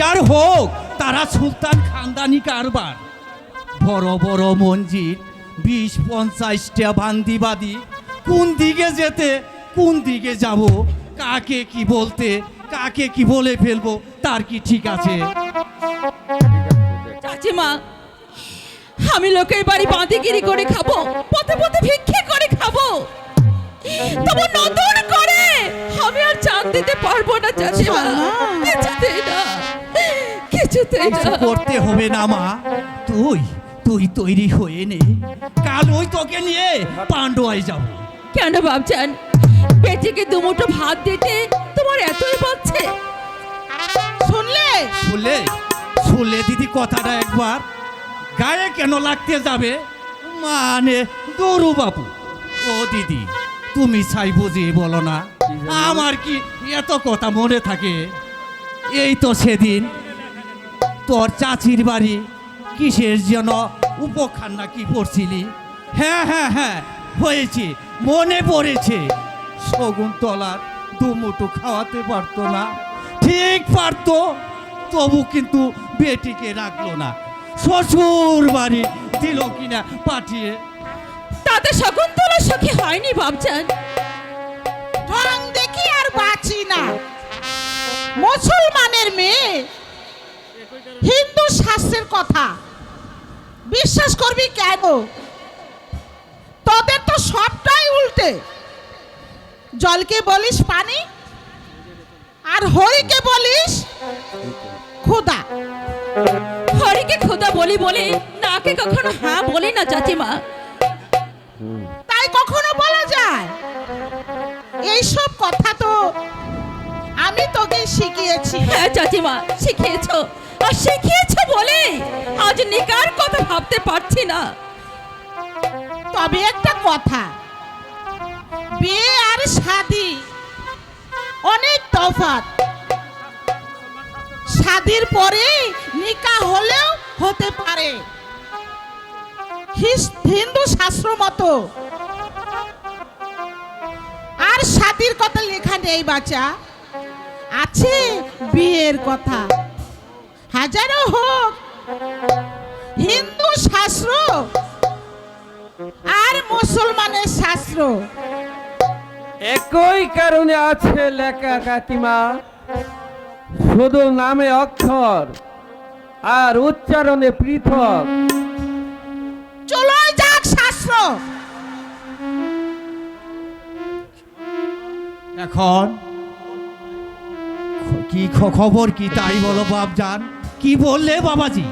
আর হোক, তারা সুলতান খানদানি কারবার। বড় বড় মঞ্জিল, 20-50টা বান্দিবাদী, কোন দিকে যেতে কোন দিকে যাব, কাকে কি বলতে কাকে কি বলে ফেলবো তার কি ঠিক আছে? চাচিমা, আমি লোকের বাড়ি বাঁধিগিরি করে খাবো, পথে পথে ভিক্ষে করে খাবো, তবু নতুন করে আমি আর চাঁদ দিতে পারবো না চাচিমা। কিছুতেই না, কিছুতেই না। কিছু করতে হবে না মা, তুই তুই তৈরি হয়ে নে, কাল ওই তোকে নিয়ে পান্ডুয়ায় যাব। কেন ভাবছেন পেটিকে দুমুঠো ভাত দিতে তোমার এতই বাচ্চে? শুনলে শুনলে শুনলে দিদি কথাটা একবার, গায়ে কেন লাগতে যাবে? মানে দৌড়ু বাবু। ও দিদি, তুমি চাই বুঝি বলো না, আমার কি এত কথা মনে থাকে? এই তো সেদিন তোর চাচির বাড়ি কিসের যেন উপখান না কি পড়ছিলি? হ্যাঁ হ্যাঁ হ্যাঁ, হয়েছে, মনে পড়েছে। শকুন্তলার দুমুঠো খাওয়াতে পারতো না, ঠিক পারতো, তবু কিন্তু বেটিকে রাখলো না, শ্বশুর বাড়ি দিল কিনা পাঠিয়ে। তাতে শকুন্তলা সুখী হয়নি ভাবছেন? ঢং দেখি আর বাঁচি না। মুসলমানের মেয়ে হিন্দু শাস্ত্রের কথা বিশ্বাস করবি কেন? তোদের তো সবটাই উল্টে। জলকে বলিস পানি, আর হরিকে বলিস ক্ষুধা। হরিকে খোদা বলি বলে নাকে কখনো হ্যাঁ বলি না চাচিমা। তাই কখনো বলা যায়? এইসব কথা তো আমি তোকে শিখিয়েছি। হ্যাঁ চাচিমা, শিখিয়েছো, আর শিখিয়েছো বলে আজ নিকার কথা ভাবতে পারছি না। তবে একটা কথা, বিয়ে আর শাদি অনেক তফাৎ। শাদির পরে নিকাহ হলেও হতে পারে হিন্দু শাস্ত্র মতো, আর শাদির কথা লেখা নেই বাচ্চা, আছে বিয়ের কথা। হাজারো হোক হিন্দু শাস্ত্র আর মুসলমানের শাস্ত্র, একই কারণে আছে লেখা কাকিমা, শুধু নামে অক্ষর আর উচ্চারণে পৃথক। চলো যাক শাস্ত্র। এখন কি খবর কি তাই বলো বাপজান, কি বললে বাবাজি?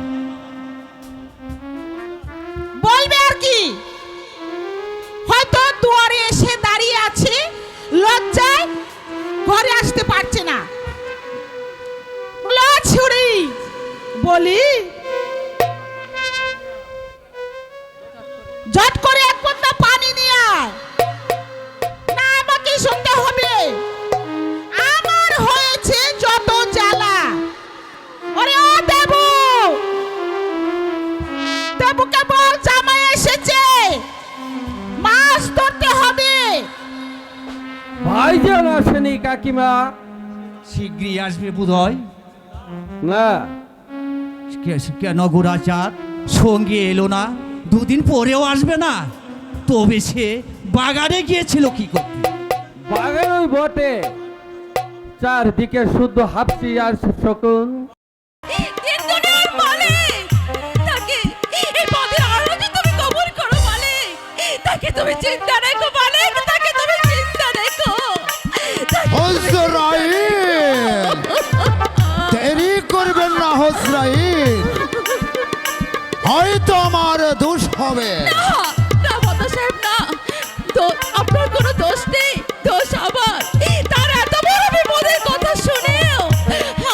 বলবে আর কি, হয়তো দুয়ারে এসে দাঁড়িয়ে আছে, লজ্জায় ঘরে আসতে পারছে না। ছুরি বলি, ঝট করে এক বন্ধা পানি নিয়ে আয়, না আমাকে শুনতে হবে। আমার হয়েছে যত জ্বালা। ওরে ও দেবু, দেবুকে বল জামাই এসেছে, মাছ ধরতে হবে। ভাইজান আসেনি কাকিমা? শীঘ্রই আসবে বোধহয়। না, কেন গোরাচাঁদ সঙ্গে এলো না? দুদিন পরেও আসবে না? তবে সে বাগানে গিয়েছিল কি করতে? বাগানই বটে, চারদিকে শুদ্ধ হাফসি আর শকুন। তিনজনের মালিক, তাকে এই পথের আরোজে তুমি কবুল করো মালিক, তাকে তুমি চিন্তা রেখো মালিক, তাকে তুমি চিন্তা রেখো। হজরাইল, দেরি করবেন না হজরাইল, হয়তো আমার দোষ হবে। না না বড় সাহেব, না, তো আপনার কোনো দোষ নেই, দোষ আমার। তার এত বড় বিপদের কথা শুনেও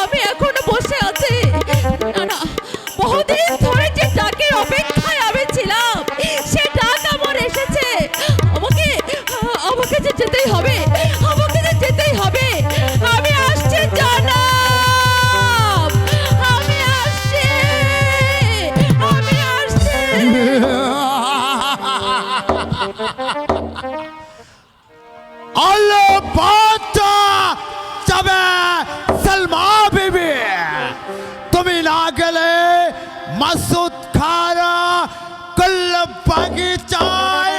আমি এখনো বসে আছি। না না, বহুদিন ধরে যে ডাকের অপেক্ষায় আমি ছিলাম, সে ডাক আমার এসেছে। আমাকে আমাকে যে যেতেই হবে, আমাকে যে যেতেই হবে। আমি আসছি জনাব, আমি আসছি, আমি আসছি। না গেলে মাসুদ খারা কুল বাগিচায়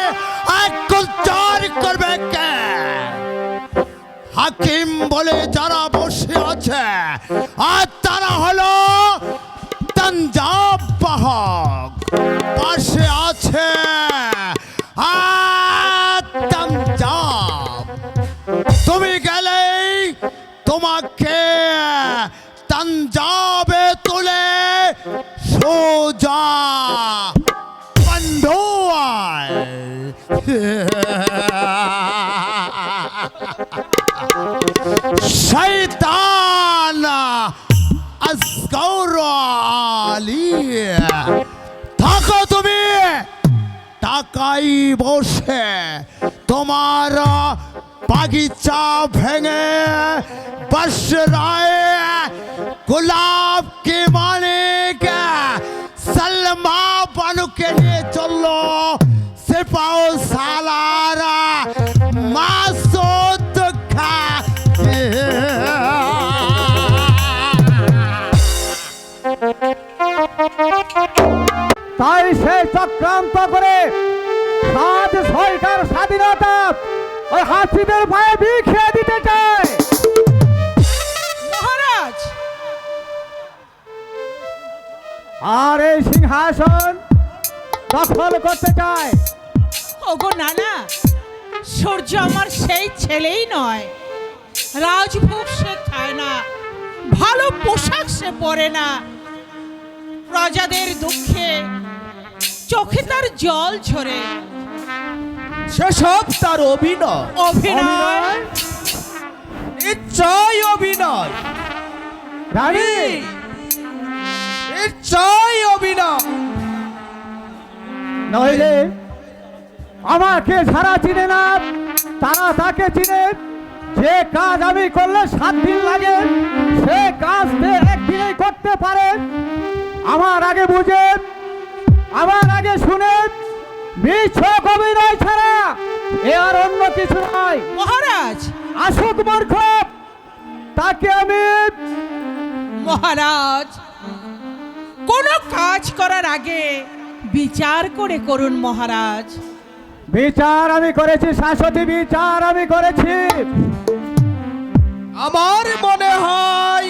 গুলজার করবে কে? হাকিম বলে যারা বসে আছে আর তারা হলো তানজাব বাহক, পাশে আছে তানজাব। তুমি গেলেই তোমাকে তানজাবে তুলে সোজা পান্ডুয়ায় শয়তান আসগর আলী থাকো তুমি টাকাই বসে তোমার বাগিচা ভেঙে বসরায় গোলাপ কে মালিক সলমা বানুকে নিয়ে চললো সিপাও সালারা মাসুদ খা। তাই সে চক্রান্ত করে 7-6টার স্বাধীনতা ওই হাসিদের পায়ে বিখিয়ে দিতে চায়। মহারাজ, আর এই সিংহাসন দখল করতে চায়। ওগো নানা, সূর্য আমার সেই ছেলেই নয়। রাজভোগ সে খায় না, ভালো পোশাক সে পরে না, প্রজাদের দুঃখে চোখে তার জল ঝরে। সেসব তার অভিনয়, অভিনয় নিশ্চয় অভিনয়, রানী নিশ্চয় অভিনয়। নইলে আমাকে যারা চিনে না তারা তাকে চিনে। যে কাজ আমি করলে 7 দিন লাগে সে কাজ 1 দিনেই করতে পারে। আমার আগে বুঝে, আমার আগে শুনে, মিছক অভিনয় ছাড়া এ আর অন্য কিছু নয়। মহারাজ, আসুক মূর্খ, তাকে আমি মহারাজ কোন কাজ করার আগে বিচার করে করুন মহারাজ। বিচার আমি করেছি, শাশ্বতী বিচার আমি করেছি। আমার মনে হয়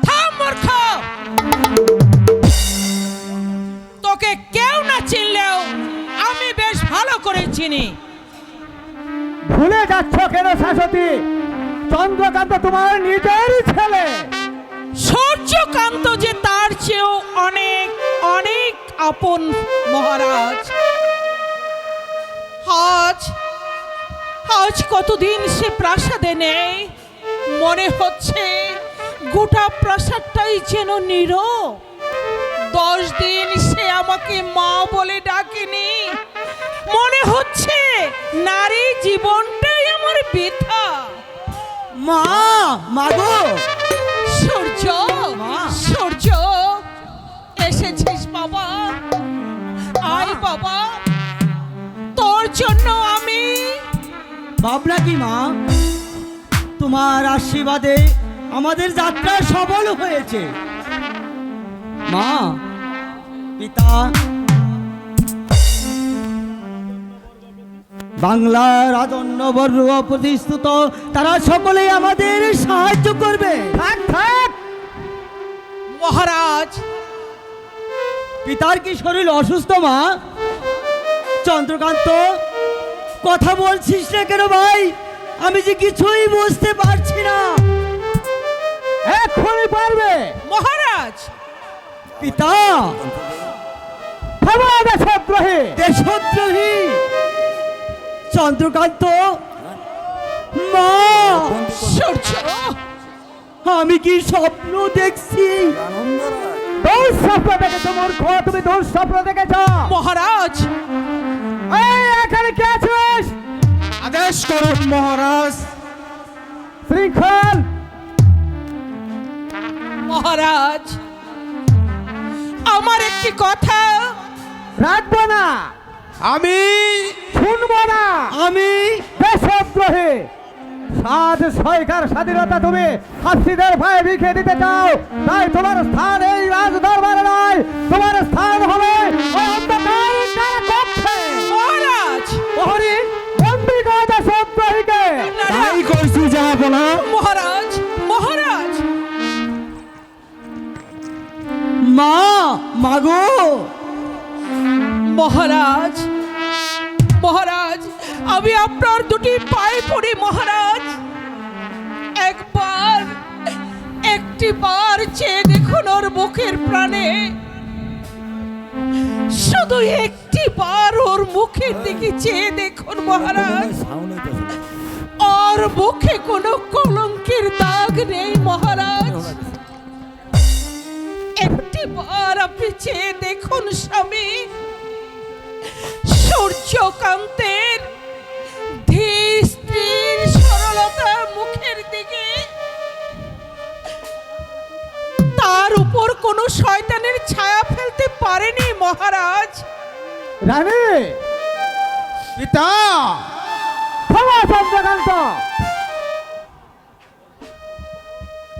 থাম মূর্খ, তোকে কেউ না চিনলেও আমি বেশ ভালো করে চিনি। ভুলে যাচ্ছ কেন শাশ্বতী? চন্দ্রকান্ত তোমার নিজেরই ছেলে। সূর্যকান্ত যে তার চেয়েও অনেক অনেক আপন মহারাজ। আজ আজ কতদিন সে প্রাসাদে নেই, মনে হচ্ছে গোটা প্রাসাদটাই যেন নীরব। 10 দিন সে আমাকে মা বলে ডাকেনি, মনে হচ্ছে নারী জীবনটাই আমার বৃথা। মা, মাগো, সূর্য, সূর্য এসেছিস বাবা? আয় বাবা, তোর জন্য আমি। ভাবনা কি মা, তোমার আশীর্বাদে আমাদের যাত্রা সফল হয়েছে। মা, পিতা, বাংলার রাজন্য বর্গ প্রতিষ্ঠিত তারা সকলেই আমাদের সাহায্য করবে। থাক থাক, মহারাজ, পিতার কি শরীর অসুস্থ মা? চন্দ্রকান্ত, কথা বলছিস না কেন ভাই? আমি যে কিছুই বুঝতে পারছি না। এক্ষুনি পারবে। মহারাজ, পিতা, থামো দেশদ্রোহী। দেশদ্রোহী চন্দ্রকান্ত, মা, সূর্য, আমি কি স্বপ্ন দেখছি? দুঃস্বপ্ন দেখেছো মূর্খ, তুমি দুঃস্বপ্ন দেখেছ। মহারাজ, এই এখানে কে আছিস? আদেশ করুন মহারাজ। শৃঙ্খল। মহারাজ, আমার একটি কথা। রাখবো না, আমি শুনবো না। আমি দেশদ্রোহী আজ সরকার স্বাধীনতা তুমি হাসিদের ভয়ে লিখে দিতে চাও, তাই তোমার স্থান এই রাজ দরবারে নয়, তোমার স্থান হবে ওই অন্ধকার কারাকক্ষে। মহারাজ প্রহরী বন্দী করে দাও সব প্রহরীকে। তাই করছি জাহাপনা। মহারাজ মহারাজ মা, মাগো, মহারাজ মহারাজ আমি আপনার দুটি পায়ে পড়ি মহারাজ, একটি বার চেয়ে দেখুন ওর মুখের প্রাণে, শুধু একটি বার ওর মুখের দিকে চেয়ে দেখুন মহারাজ, ওর মুখে কোনো কলঙ্কের দাগ নেই মহারাজ। একটি বার আপনি চেয়ে দেখুন স্বামী, সূর্যকান্তের ধীর স্থির সরলতা মুখের দিকে, তার উপর কোনো শয়তানের ছায়া ফেলতে পারেনি মহারাজ। রানী পিতা ক্ষমা চন্দ্রকান্ত।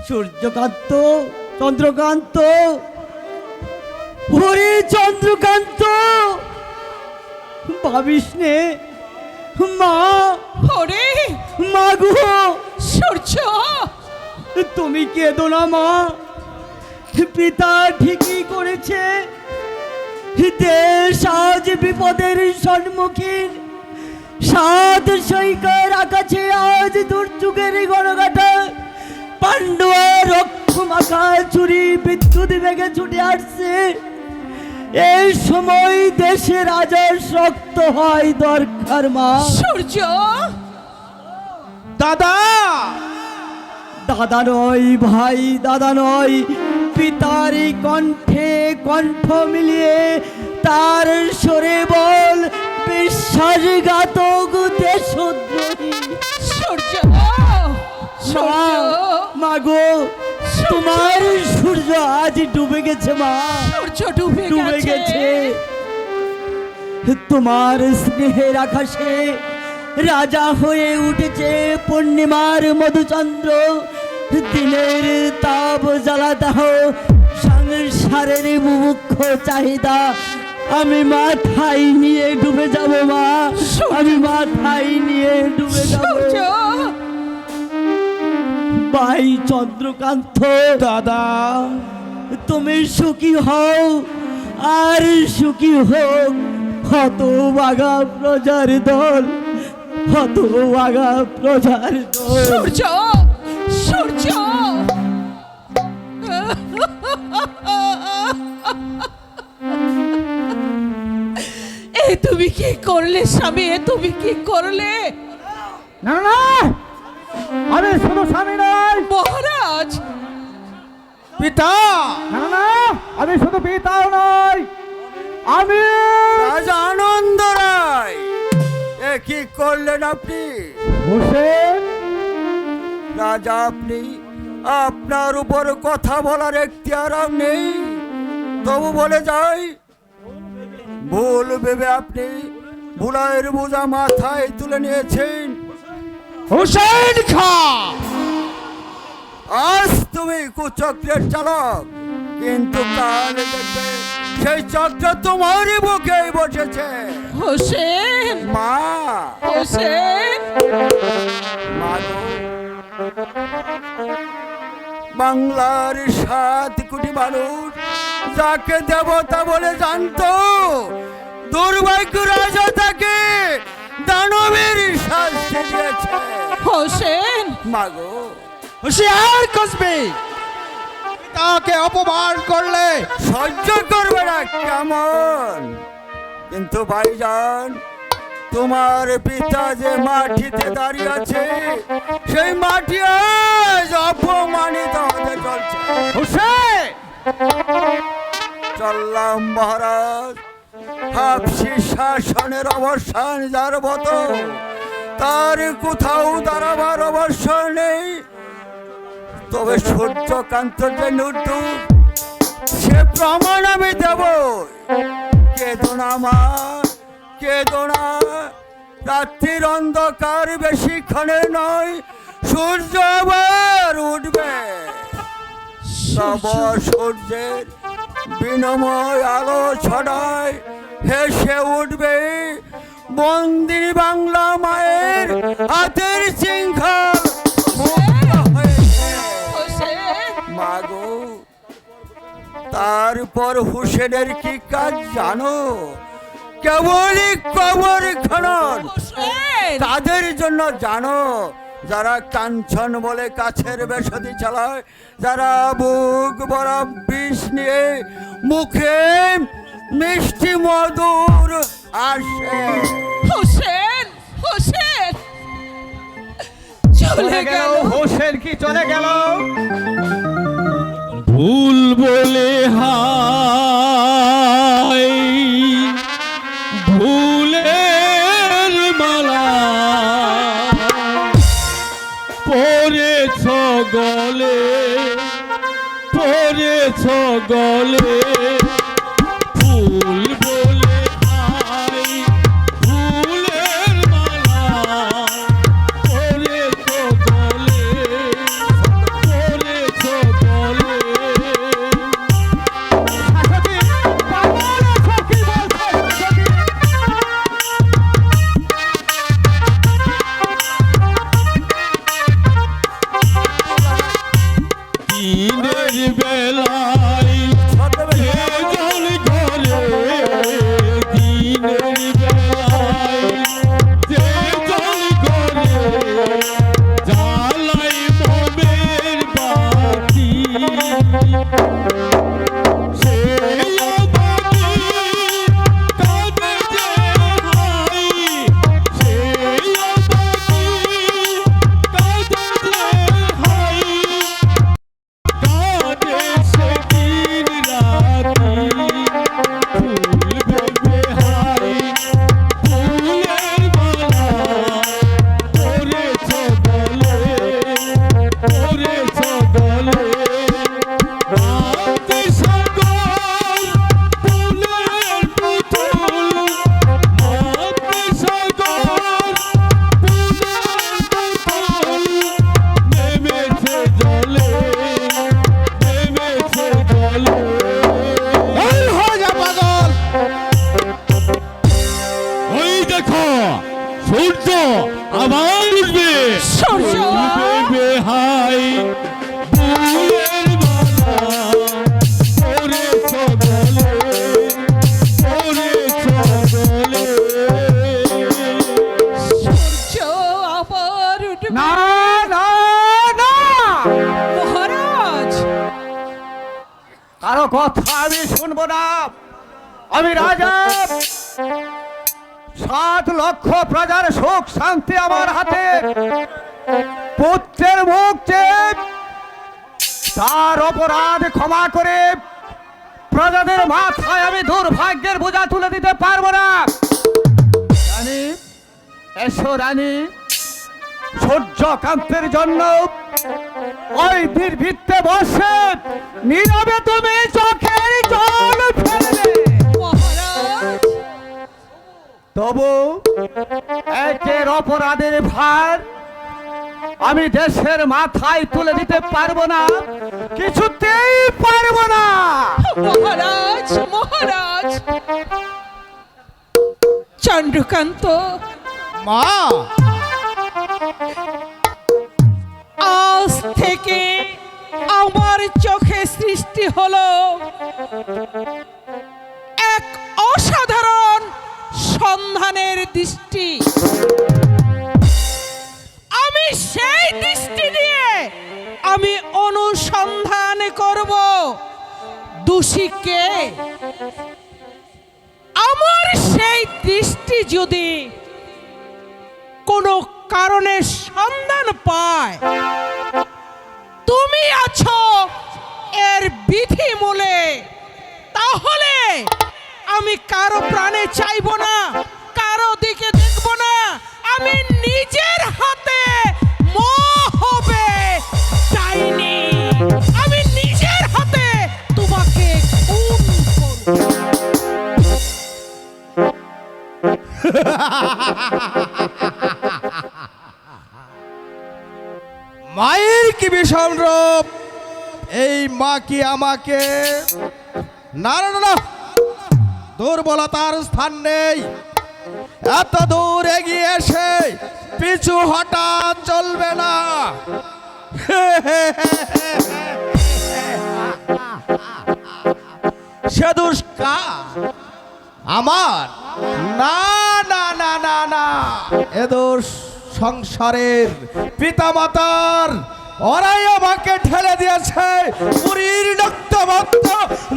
সূর্যকান্ত, চন্দ্রকান্ত, হরি চন্দ্রকান্ত, ভাবিস নে মা, ওরে মাগো, সূর্য তুমি কেঁদো না মা, পিতা ঠিকই করেছে, দেশ আজ বিপদের সম্মুখীন, সাত সৈকর আকাশে আজ দুর্যোগের গণগাটা, পাণ্ডুয়া রক্ত মাখা চুরি বিদ্যুৎ বেগে ছুটে আসছে, এই সময় দেশে রাজার শক্ত হয় দরকার মা। সূর্য দাদা দাদা নয় ভাই, দাদা নয়, পিতার কণ্ঠে কণ্ঠ মিলিয়ে তার সরে বল বিশ্বাসঘাতক দেশদ্রোহী। সূর্য মা, সূর্য মাগো, তোমার সূর্য আজ ডুবে গেছে মা, সূর্য ডুবে ডুবে গেছে। তোমার স্নেহের আকাশে রাজা হয়ে উঠেছে পূর্ণিমার মধুচন্দ্র, দিনের তাপ জ্বালা দাহ সংসারের মুখ্য চাহিদা আমি মাথায় নিয়ে ডুবে যাব মা, আমি মাথায় নিয়ে ডুবে যাব। সূর্য ভাই চন্দ্রকান্ত, দাদা তুমি সুখী হও আর সুখী হোক হতভাগা প্রজার দল, হতভাগা প্রজার দল। সূর্য সূর্য এ তুমি কি করলে স্বামী, এ তুমি কি করলে না না না, আমি শুধু স্বামী নই, মহারাজ? পিতা না না না, আমি শুধু পিতাও নই, আমি রাজা আনন্দ রায়, এ কি করলেন আপনি? হোসেন। রাজা আপনি, আপনার উপর কথা বলার এখতিয়ার আর নেই, তবু বলে যাই, ভুল ভেবে আপনি ভুলাইয়ের বোঝা মাথায় তুলে নিয়েছেন। হুসেন খান, আজ তুমি কুচক্রের চালক, কিন্তু কাল দেখবে সেই চক্র তোমারই বুকে বসেছে। হোসেন মা, হোসেন মা গো, বাংলার 7 কোটি মানুষ যাকে দেবতা বলে জানতো, দুর্ভাগ্য রাজা তাকে দানবের শাস্তি দিয়েছে। হোসেন মাগো হুঁশিয়ার কসবে, তাকে অপমান করলে সহ্য করবে না কেমন? কিন্তু ভাইজান, তোমার পিতা যে মাটিতে দাঁড়িয়ে আছে, সেই মাটি আজ অপমানিত হতে চলছে। হুসেন, চললাম মহারাজ, হাবশি শাসনের অবসান যার মতো, তার কোথাও দাঁড়াবার অবসর নেই। তবে সূর্যকান্তর যে নুটু, সে প্রমাণ আমি দেব। কেঁদো না মা, কেঁদো না, রাত্রির অন্ধকার বেশিক্ষণের নয়, সূর্য আবার উঠবে, তব সূর্যের বিনময় আলো ছড়ায় হেসে উঠবে বন্দিনী বাংলা মায়ের হাতের শৃঙ্খল মুক্ত হয়েছে। মাগো, তারপর হুসেনের কি কাজ জানো? কেবলই কবর খনন। তাদের জন্য জানো যারা কাঞ্চন বলে কাছের বেসতি চালায়, যারা বুক ভরা বিষ নিয়ে মুখে মিষ্টি মধুর আসে। হোসেন, হোসেন চলে গেল। হোসেন কি চলে গেল? ভুল বলে হাই ভুলের মালা পরেছ গলে, পরেছ গলে। ভুল বলে হাই ভুলের মালা পরেছ গলে, পরেছ গলে। দিনের বেলায় এ জল ঘরে, দিনের বেলায় যে জল ঘরে জ্বালাই মোমের বাতি, সে বাতি কাঁদে যে হাই, সে বাতি কাঁদে যে হাই। কাঁদে সে দিন রাতি, ফুল ভেবে হাই ফুলের মালা পরেছ গলে, পরেছ গলে। রাতে সাগর ফুলের পুতুল, রাতে সাগর ফুলের পুতুল নেমেছে জলে, নেমেছে জলে। ওই দেখো সূর্য আবার উঠবে, সূর্য উঠবে হাই ফুলের মালা পরেছ গলে, পরেছ গলে। সূর্য আবার উঠবে। না না না, মহারাজ, কারো কথা আমি শুনবো না। আমি রাজা, 7 লক্ষ প্রজার সুখ শান্তি আমার হাতে। পুত্রের মুখ চেয়ে তার অপরাধ ক্ষমা করে প্রজাদের মাথায় আমি দুর্ভাগ্যের বোঝা তুলে দিতে পারবো না। রানী, এসো রানী। সূর্যকান্তের জন্য ওই নির্ভীতে বসে নীরবে তুমি চোখের জল ফেললে, মহারাজ, তবু একের অপরাধের ভার আমি দেশের মাথায় তুলে দিতে পারবো না, কিছুতেই পারবো না। মহারাজ, মহারাজ। চন্দ্রকান্ত, মা, আজ থেকে আমার চোখে সৃষ্টি হলো এক অসাধারণ সন্ধানের দৃষ্টি। আমি সেই দৃষ্টি দিয়ে আমি অনুসন্ধান করব দোষীকে। আমার সেই দৃষ্টি যদি কোনো কারণে সন্ধান পায়, তুমি আছো এর বিধি মূলে, তাহলে আমি কারো প্রাণে চাইবো না, কারো দিকে দেখবো না। আমি নিজের হাতে হবে চাইনি, আমি নিজের হাতে তোমাকে খুন করব। মায়ের কি বিষম রূপ, এই মা কি আমাকে, না না না না, দুর্বলতার স্থান নেই। এত দূর এগিয়ে এসে পিছু হটা চলবে না। সে দুষ্কা আমার, না না না না না, এ দোষ সংসারের পিতামাতার, ওরাই আমাকে ঠেলে দিয়েছে পুরীর রক্তবদ্ধ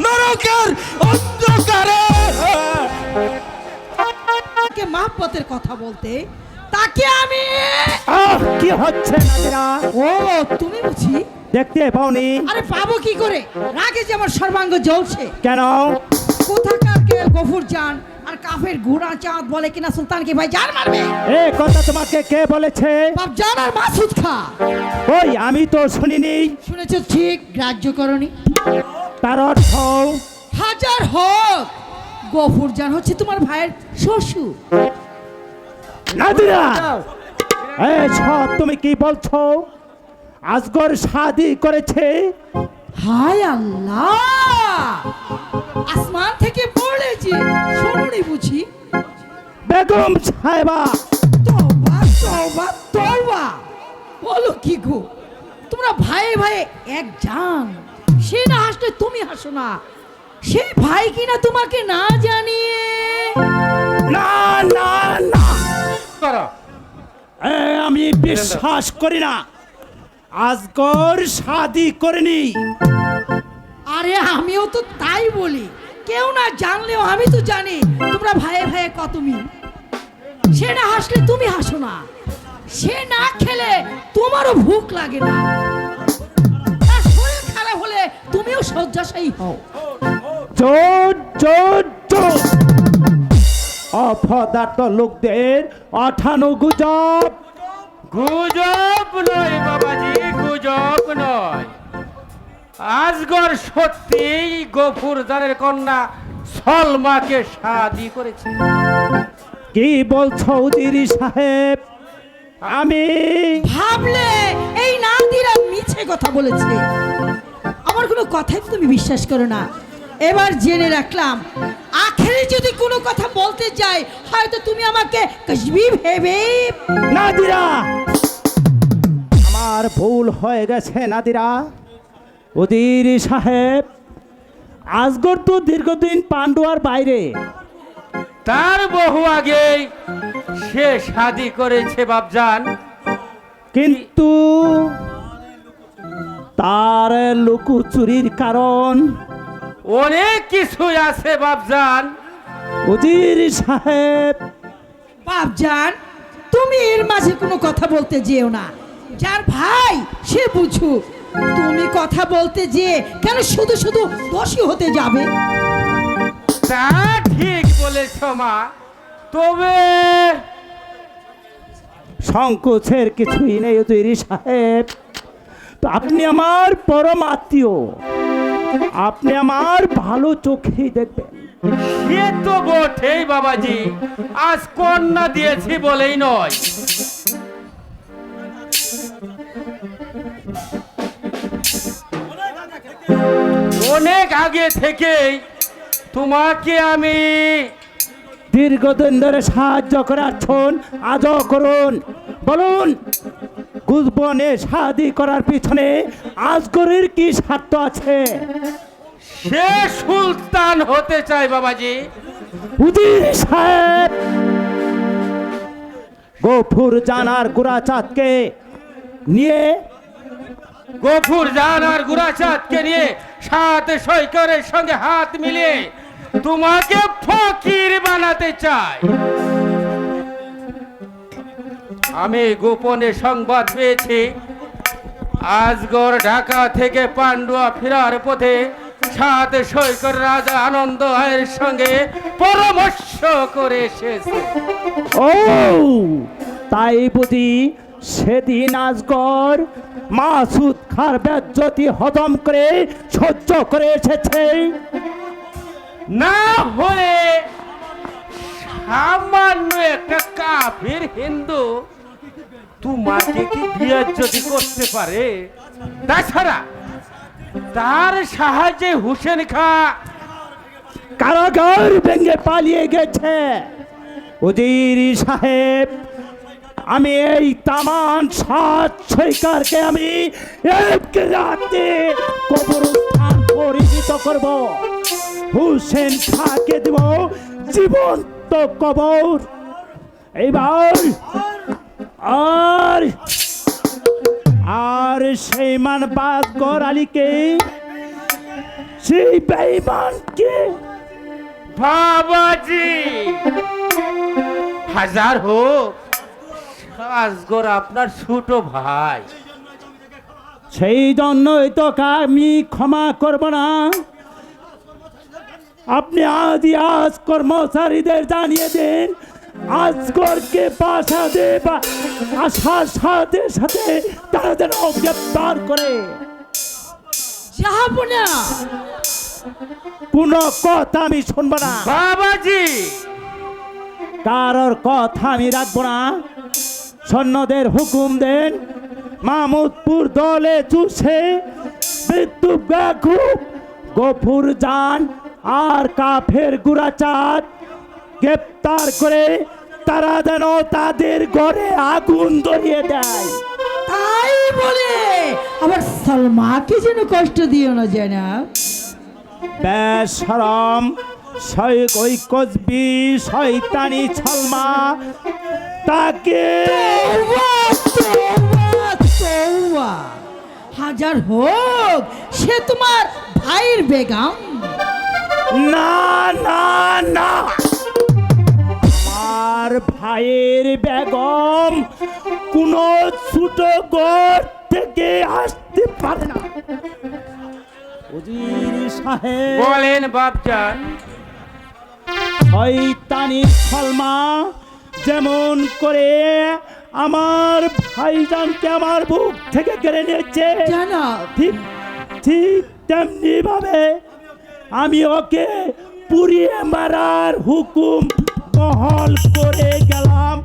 নরকের অন্ধকারে। তাকে মাহপতের কথা বলতে তাকে আমি কি হচ্ছে নাদিরা? ও তুমি বুঝি দেখতে পাওনি? আরে পাবো কি করে, রাগে যে আমার সর্বাঙ্গ জ্বলছে। কেন? কোথাকার কে গফুর জান আর কাফের ঘোড়া চাঁদ বলে কিনা সুলতানকে ভাই জান মারবে। এ কথা তোমাকে কে বলেছে? বাপ জান আর মাসুদ খা। ওই আমি তো শুনিনি। শুনেছ ঠিক, গ্রাহ্য করনি। তার অর্থ? হাজার হোক গফুর জান হচ্ছে তোমার ভাইয়ের শ্বশুর। নাদিরা, এই সব তুমি কি বলছো? আজগর শাদি করেছে? হায় আল্লাহ, আসমান থেকে পড়েছে, শোনোনি বুঝি? বেগম সাহেবা, তওবা তওবা তওবা, বলো কি গো, তোমরা ভাই ভাই এক জান, সে না হাসলে তুমি হাসো না, সে ভাই কিনা তোমাকে না জানিয়ে। না না না, আমি বিশ্বাস করি না। আজগর শাদি করেনি। আরে আমিও তো তাই বলি, কেউ না জানলেও আমি তো জানি তোমরা ভাই ভাই কত মিল। সে না হাসলে তুমি হাসো না, সে না খেলে তোমারও ভুক লাগে না, তার শরীর খারাপ হলে তুমিও শয্যাশায়ী হও। চোর চোর চোর, অপদার্থ লোকদের অঠানো গুজব। গুজব নয় বাবাজি, গুজব নয়। আজগর সত্যি গফুর জানের কন্যা সলমাকে শাদি করেছে। কি বলছো উজিরি সাহেব? আমি ভাবলে এই নাদিরা মিছে কথা বলেছে, আমার কোনো কথাই তুমি বিশ্বাস করো না। এবার জেনে রাখলাম, আখেরে যদি কোনো কথা বলতে যাই হয়তো তুমি আমাকে কসবি ভেবে। নাদিরা, আমার ভুল হয়ে গেছে নাদিরা। উজিরি সাহেব, আজগর তো দীর্ঘদিন পান্ডুয়ার বাইরে। তার বহু আগেই সে শাদি করেছে বাপজান, কিন্তু তার লুকোচুরির কারণ অনেক কিছুই আছে বাপজান। উজিরি সাহেব, বাপজান তুমি এর মাঝে কোনো কথা বলতে যেও না, যার ভাই সে বুঝুক। তুমি কথা বলতে যে কেন শুধু শুধু দোষী হতে যাবে? তা ঠিক বলেছ মা, তবে সংকোচের কিছুই নেই উজিরি সাহেব। তো আপনি আমার পরম আত্মীয়, আপনি আমার ভালো চোখেই দেখবেন। সে তো বটেই বাবাজি, আজ কন্যা দিয়েছি বলেই নয়। অনেক আগে থেকেই তোমাকে আমি দীর্ঘদিন ধরে সাহায্য করাচ্ছেন, আজও করুন। বলুন, গুজবনে শাদি করার পিছনে আজগরের কি স্বার্থ আছে? সে সুলতান হতে চাই বাবাজি। উজির সাহেব, গফুর জানার গুড়াচাঁদকে নিয়ে গফুর জান আর গুরাচাঁদকে নিয়ে সাথে সৈকরের সঙ্গে হাত মিলিয়ে তোমাকে ফকির বানাতে চাই। আমি গোপনে সংবাদ পেয়েছি, আজগর ঢাকা থেকে পান্ডুয়া ফেরার পথে সাথে সৈকর রাজা আনন্দ আয়ের সঙ্গে পরামর্শ করে এসেছে। ও তাই বুঝি সেদিন আজগর মাসুদ খার বেজ্জতি হজম করে সহ্য করে এসেছে। না হলে সামান্য একটা কাফির হিন্দু তোমাকে কি বিয়ে যদি করতে পারে, তাছাড়া তার সাহায্যে হোসেন খা কারাগার ভেঙে পালিয়ে গেছে। উজির সাহেব, আমি এই তামান 7 সৈকারকে আমি এক রাতে কবরস্থান পরিচিত করব। হোসেন খাকে দেব জীবন্ত কবর। এইবার আর সেই মান বাদগর আলীকে, সেই বেঈমানকে বাবাজি হাজার হোক, আজগর আপনার ছোট ভাই। সেই জন্যই তো আমি ক্ষমা করব না। আপনি আজ কর্মচারীদের জানিয়ে দিন, আজগরকে বাসাতে বা আসার সাথে সাথে তারা যেন গ্রেপ্তার করে। যাবো না। কোনো কথা আমি শুনবো না। বাবাজি কারোর কথা আমি রাখবো না। সৈন্যদের হুকুম দেন, মাহমুদপুর দলে চুষে বিদ্যুৎ বেকুব, গফুর জান আর কাফের গুরাচাঁদ গ্রেপ্তার করে তারা যেন তাদের ঘরে আগুন ধরিয়ে দেয়। তাই বলে আবার সালমাকে যেন কষ্ট দিও না জনাব। বেশরম ওই কসবি শয়তানি ছলমা তাকে তওবা, হাজার হোক সে তোমার ভাইয়ের বেগম। না না না, আমার ভাইয়ের বেগম কোন ছোট ঘর থেকে আসতে পারে না। উজির সাহেব বলেন বাপজান। শয়তানি ছলমা যেমন করে আমার ভাইজানকে আমার বুক থেকে কেড়ে নিয়েছে, জনাব ঠিক ঠিক তেমনি ভাবে আমি ওকে পুড়িয়ে মারার হুকুম বহল করে গেলাম।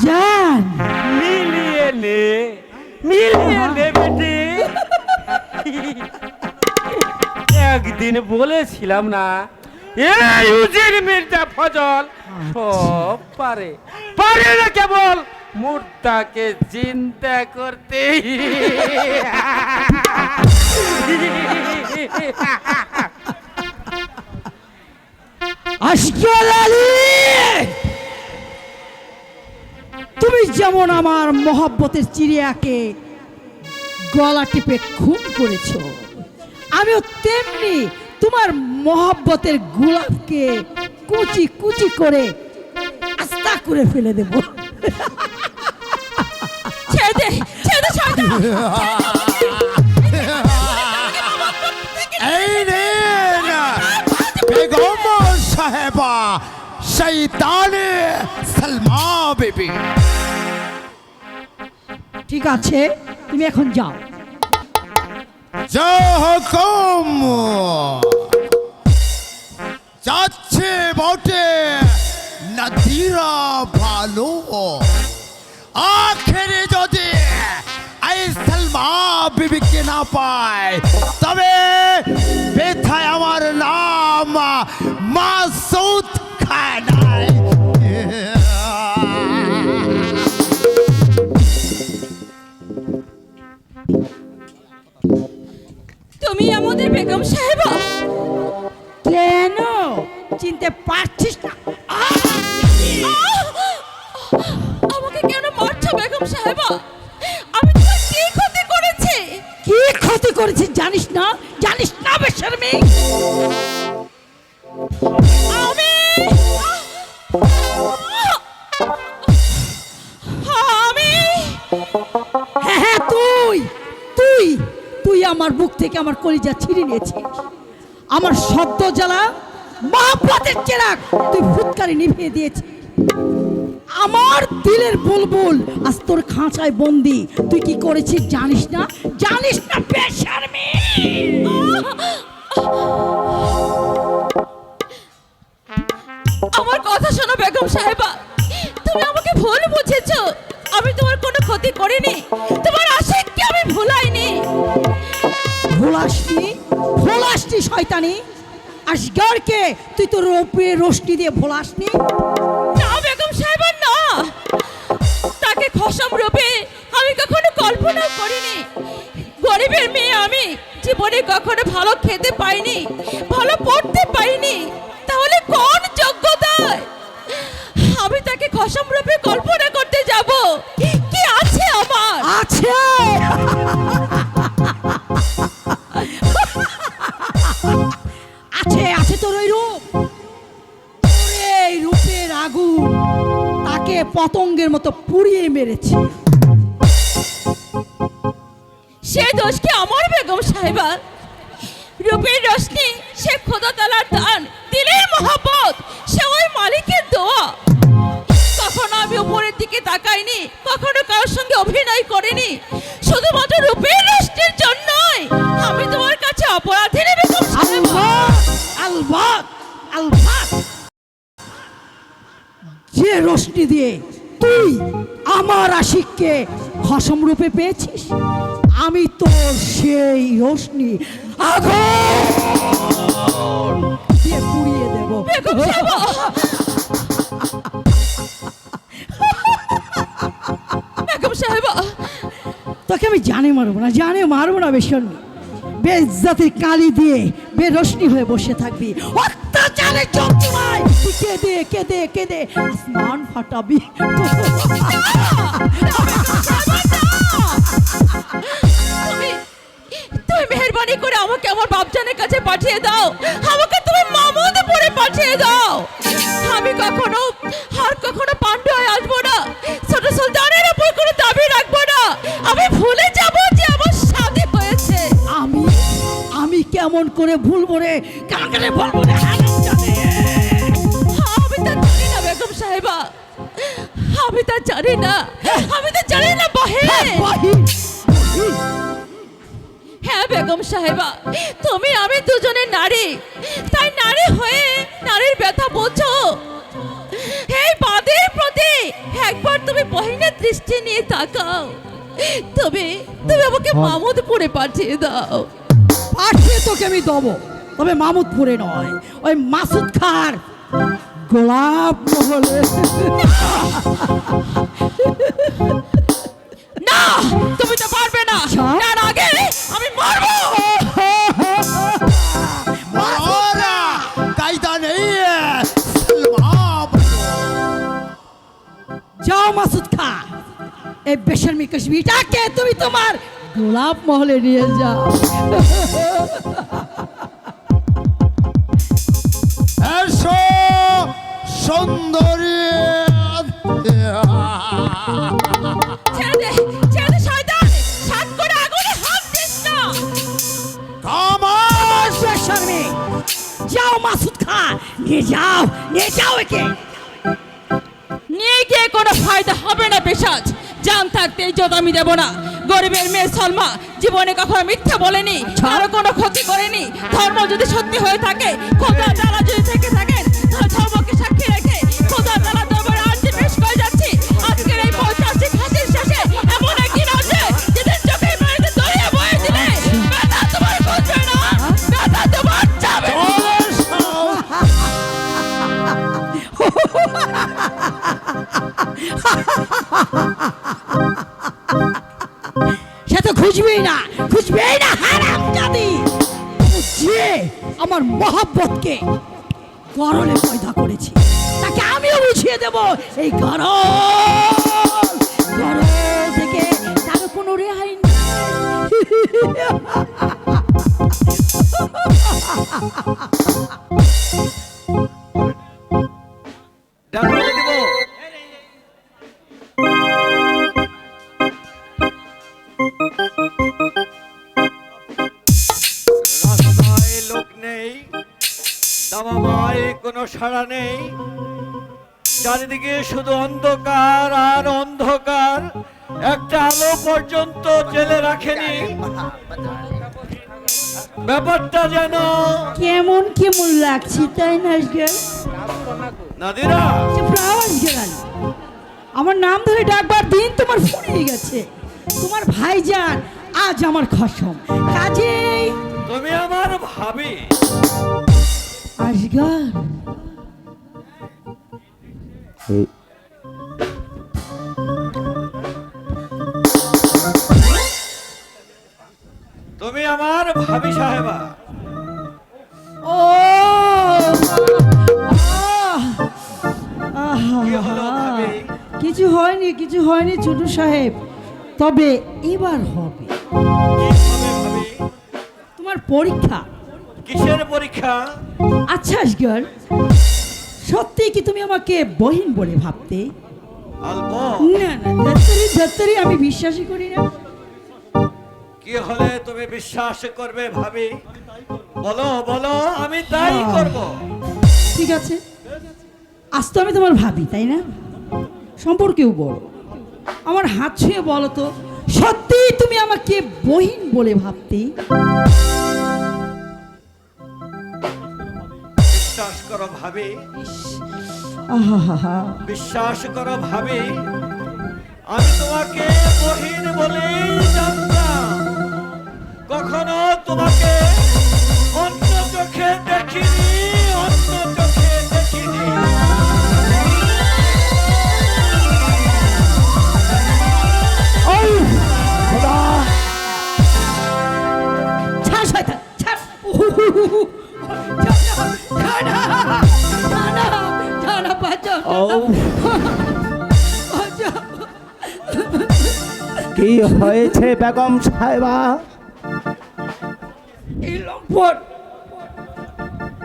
জান মিলিয়ে নে বেটি। একদিন বলেছিলাম না, এই উজির মির্জা ফজল সব পারে না কেবল মুর্দাকে চিন্তা করতে। আশকাল আলী, তুমি যেমন আমার মহব্বতের চিড়িয়াকে গলা টিপে খুন করেছো, আমিও তেমনি তোমার মহব্বতের গোলাপকে কুচি কুচি করে আস্তা করে ফেলে দেব। ছেড়ে দে, ছেড়ে দে, ছেড়ে দে। এই রে বেগম সাহেবা শৈতানে সালমা বিবি। ঠিক আছে, তুমি এখন যাও। जो हुकुम যাচ্ছে বটে নদীরা ভালো, আখেরে যদি এই সালমা বিবিকে না পায় তবে বেথায় আমার নাম মাসুদ খানাই। তুমি আমাদের বেগম সাহেবা? কেন চিনতে পারছিস না? আমাকে কেন মারছো বেগম সাহেবা? আমি তোমার কি ক্ষতি করেছি? কি ক্ষতি করেছি জানিস না? জানিস না বেশরমি? আমি হ্যাঁ হ্যাঁ, তুই তুই তুই আমার বুক থেকে আমার কলিজা ছিঁড়ে নিয়েছিস। আমার সদ্য জ্বালা মহাপথের চেরাগ তুই ফুৎকারে নিভিয়ে দিয়েছিস। আমার দিলের বুলবুল আজ তোর খাঁচায় বন্দি। তুই কি করেছিস জানিস না? জানিস না বেশরমি? আমার কথা শোনো বেগম সাহেবা, তুমি আমাকে ভুল বুঝেছো। আমি তোমার কোনো ক্ষতি করিনি, তোমার আশিককে আমি ভুলাইনি। ভোলাসনি, ভোলাসনি শয়তানি। আসগরকে তুই তো রূপে রোশনি দিয়ে ভোলাসনি। না বেগম সাহেবা না, তাকে খসম রূপে আমি কখনো কল্পনা করিনি। গরিবের মেয়ে আমি, জীবনে কখনো ভালো খেতে পাইনি, ভালো পড়তে পাইনি, তাহলে কোন যোগ্যতায় আমি তাকে খসম রূপে কল্পনা করতে যাব? কি আছে আমার? আছে আছে আছে তোর ওই রূপ, তোর এই রূপের আগুন তাকে পতঙ্গের মতো পুড়িয়ে মেরেছে। সে দোষ কি আমার বেগম সাহেবা? রূপের রশ্মি সে খোদা তাআলার দান, দিলের মহব্বত সে ওই মালিকের দোয়া। কখনো আমি উপরের দিকে তাকাইনি, কখনো কারোর সঙ্গে অভিনয় করিনি, শুধুমাত্র রূপের রশ্মির জন্যই আমি তোমার কাছে অপরাধী বেগম সাহেবা। আলবাত আলবাত, যে রশ্মি দিয়ে তুই আমার আশিককে খসম রূপে পেয়েছিস, আমি তোর সেই রশ্মি আগুন দিয়ে পুড়িয়ে দেব। বেগম সাহেবা, বেগম সাহেবা, তোকে আমি জানে মারবো না বেশন। বেজ্জাতির কালি দিয়ে বেরোশনি হয়ে বসে থাকবি, অত্যাচারে চমচমায় তুই কেঁদে কেঁদে কেঁদে আসমান ফাটাবি। তুমি মেহেরবানি করে আমাকে আমার বাপজানের কাছে পাঠিয়ে দাও, আমাকে তুমি মামুদপুরে পাঠিয়ে দাও। আমি কখনো আর কখনো পাণ্ডু হয়ে আসবো না, ছোট সুলতানের উপর কোনো দাবি রাখবো না। আমি ভুলে যাব যে আমার শাদী হয়েছে। আমি কেমন করে ভুলবো রে, কাকে বলবো রে? আমি তা জানি না বেগম সাহেবা, আমি তা জানি না, আমি তা জানি না বাহির। হ্যাঁ বেগম সাহেবা, তুমি আমি দুজনে নারী, তাই নারী হয়ে নারীর ব্যথা বোঝো। এই বাদের প্রতি একবার তুমি বহিনের দৃষ্টি নিয়ে তাকাও। তুমি আমাকে মামুদপুরে পাঠিয়ে দাও। পাঠিয়ে তোকে আমি দেবো, তবে মামুদপুরে নয়, ওই মাসুদ খার গোলাপ মহলে। না, তুমি তো পারবে না, তার আগে আমি মারবো। मारा कायदा नहीं है सलमान। যাও মাসুদ খা, এই বেশরমি কশ্মীরটাকে তুমি তোমার গোলাপ মহলে নিয়ে যাও। ऐसो सुंदरी ছেড়ে দে শয়তান, সাত করে আগুনে হাত দিস না। कामाश বেশরমি, যাও মাসুদ খা, নিয়ে যাও একে। নিয়ে গিয়ে কোনো ফায়দা হবে না পেশাজ, জান থাকতে ইজ্জত আমি দেব না। গরিবের মেয়ে সলমা জীবনে কখনো মিথ্যা বলেনি, কারো কোনো ক্ষতি করেনি। ধর্ম যদি সত্যি হয়ে থাকে, খোদা তাআলা যদি থেকে থাকেন, তাহলে ধর্মকে সাক্ষী রেখে খোদা তাআলা দরবারে আরজি পেশ করে যাচ্ছি। আজকের এই পৈশাচিক হাসির শেষে এমন একদিন আসবে যেদিন চোখের পানিতে দরিয়া বয়ে দিলে ব্যথা তোমার বুঝবে না, ব্যথা তোমার যাবে না। সে তো খুঁজবেই না হারামজাদি, যে আমার মহব্বতকে গরলে পয়দা করেছে, তাকে আমিও বুঝিয়ে দেব এই গরল থেকে তার কোনো রেহাই নেই। ডান বলে দেব। রাস্তায় লোক নেই, দামামায় কোনো সাড়া নেই, চারিদিকে শুধু অন্ধকার আর অন্ধকার, একটা আলো পর্যন্ত জেলে রাখেনি। ব্যাপারটা যেন কেমন কেমন লাগছে তাই না আজকাল? নাদিরা, আমার নাম ধরে ডাকবার দিন তোমার ফুরিয়ে গেছে। তোমার ভাইজান আজ আমার খসম, কাজেই তুমি আমার ভাবি। আজকাল তুমি আমার ভাবি সাহেবা। ও কি হলো ভাবি? কিছু হয়নি, কিছু হয়নি ছোট সাহেব, তবে এবার হবে। কি হবে ভাবি? তোমার পরীক্ষা। কিসের পরীক্ষা? আচ্ছা আজকাল সত্যি কি তুমি আমাকে বহিন বলে ভাবতে? আলবো। না না, ধত্তরি আমি বিশ্বাসই করি না। কি হলে তুমি বিশ্বাস করবে ভাবি? বলো বলো, আমি তাই করব। ঠিক আছে, আজ তো আমি তোমার ভাবি তাই না, সম্পর্কেও বড়। আমার হাত ছুঁয়ে বলো তো, সত্যি তুমি আমাকে বহিন বলে ভাবতে? বিশ্বাস করো ভাবি, আহা, বিশ্বাস করো ভাবি, আমি তোমাকে বহিন বলেই জানতাম। কখনো তোমাকে অন্য চোখে দেখিনি, অন্য চোখে দেখিনি। ছাড় শয়তান, ছাড়। কি হয়েছে বেগম সাহেবা? এই লম্পট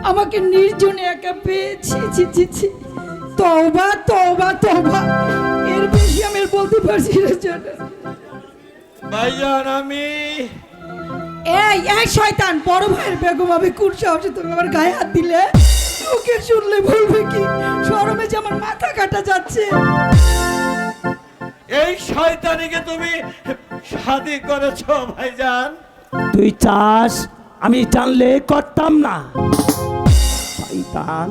আমাকে নির্জনে একা পেয়েছি। ছি ছি ছি, তওবা তওবা তওবা, এর বেশি আমি আর বলতে পারছি না। ভাইজান, আমি এই শয়তান, বড় ভাইয়ের বেগম আমি কোন সাহসে তুমি আমার গায়ে হাত দিলে? ওকে শুনলে বলবে কি? শরমে যে আমার মাথা কাটা যাচ্ছে। এই শয়তানিকে তুমি শাদি করেছো ভাইজান? তুই চাস আমি জানলে করতাম না শয়তান।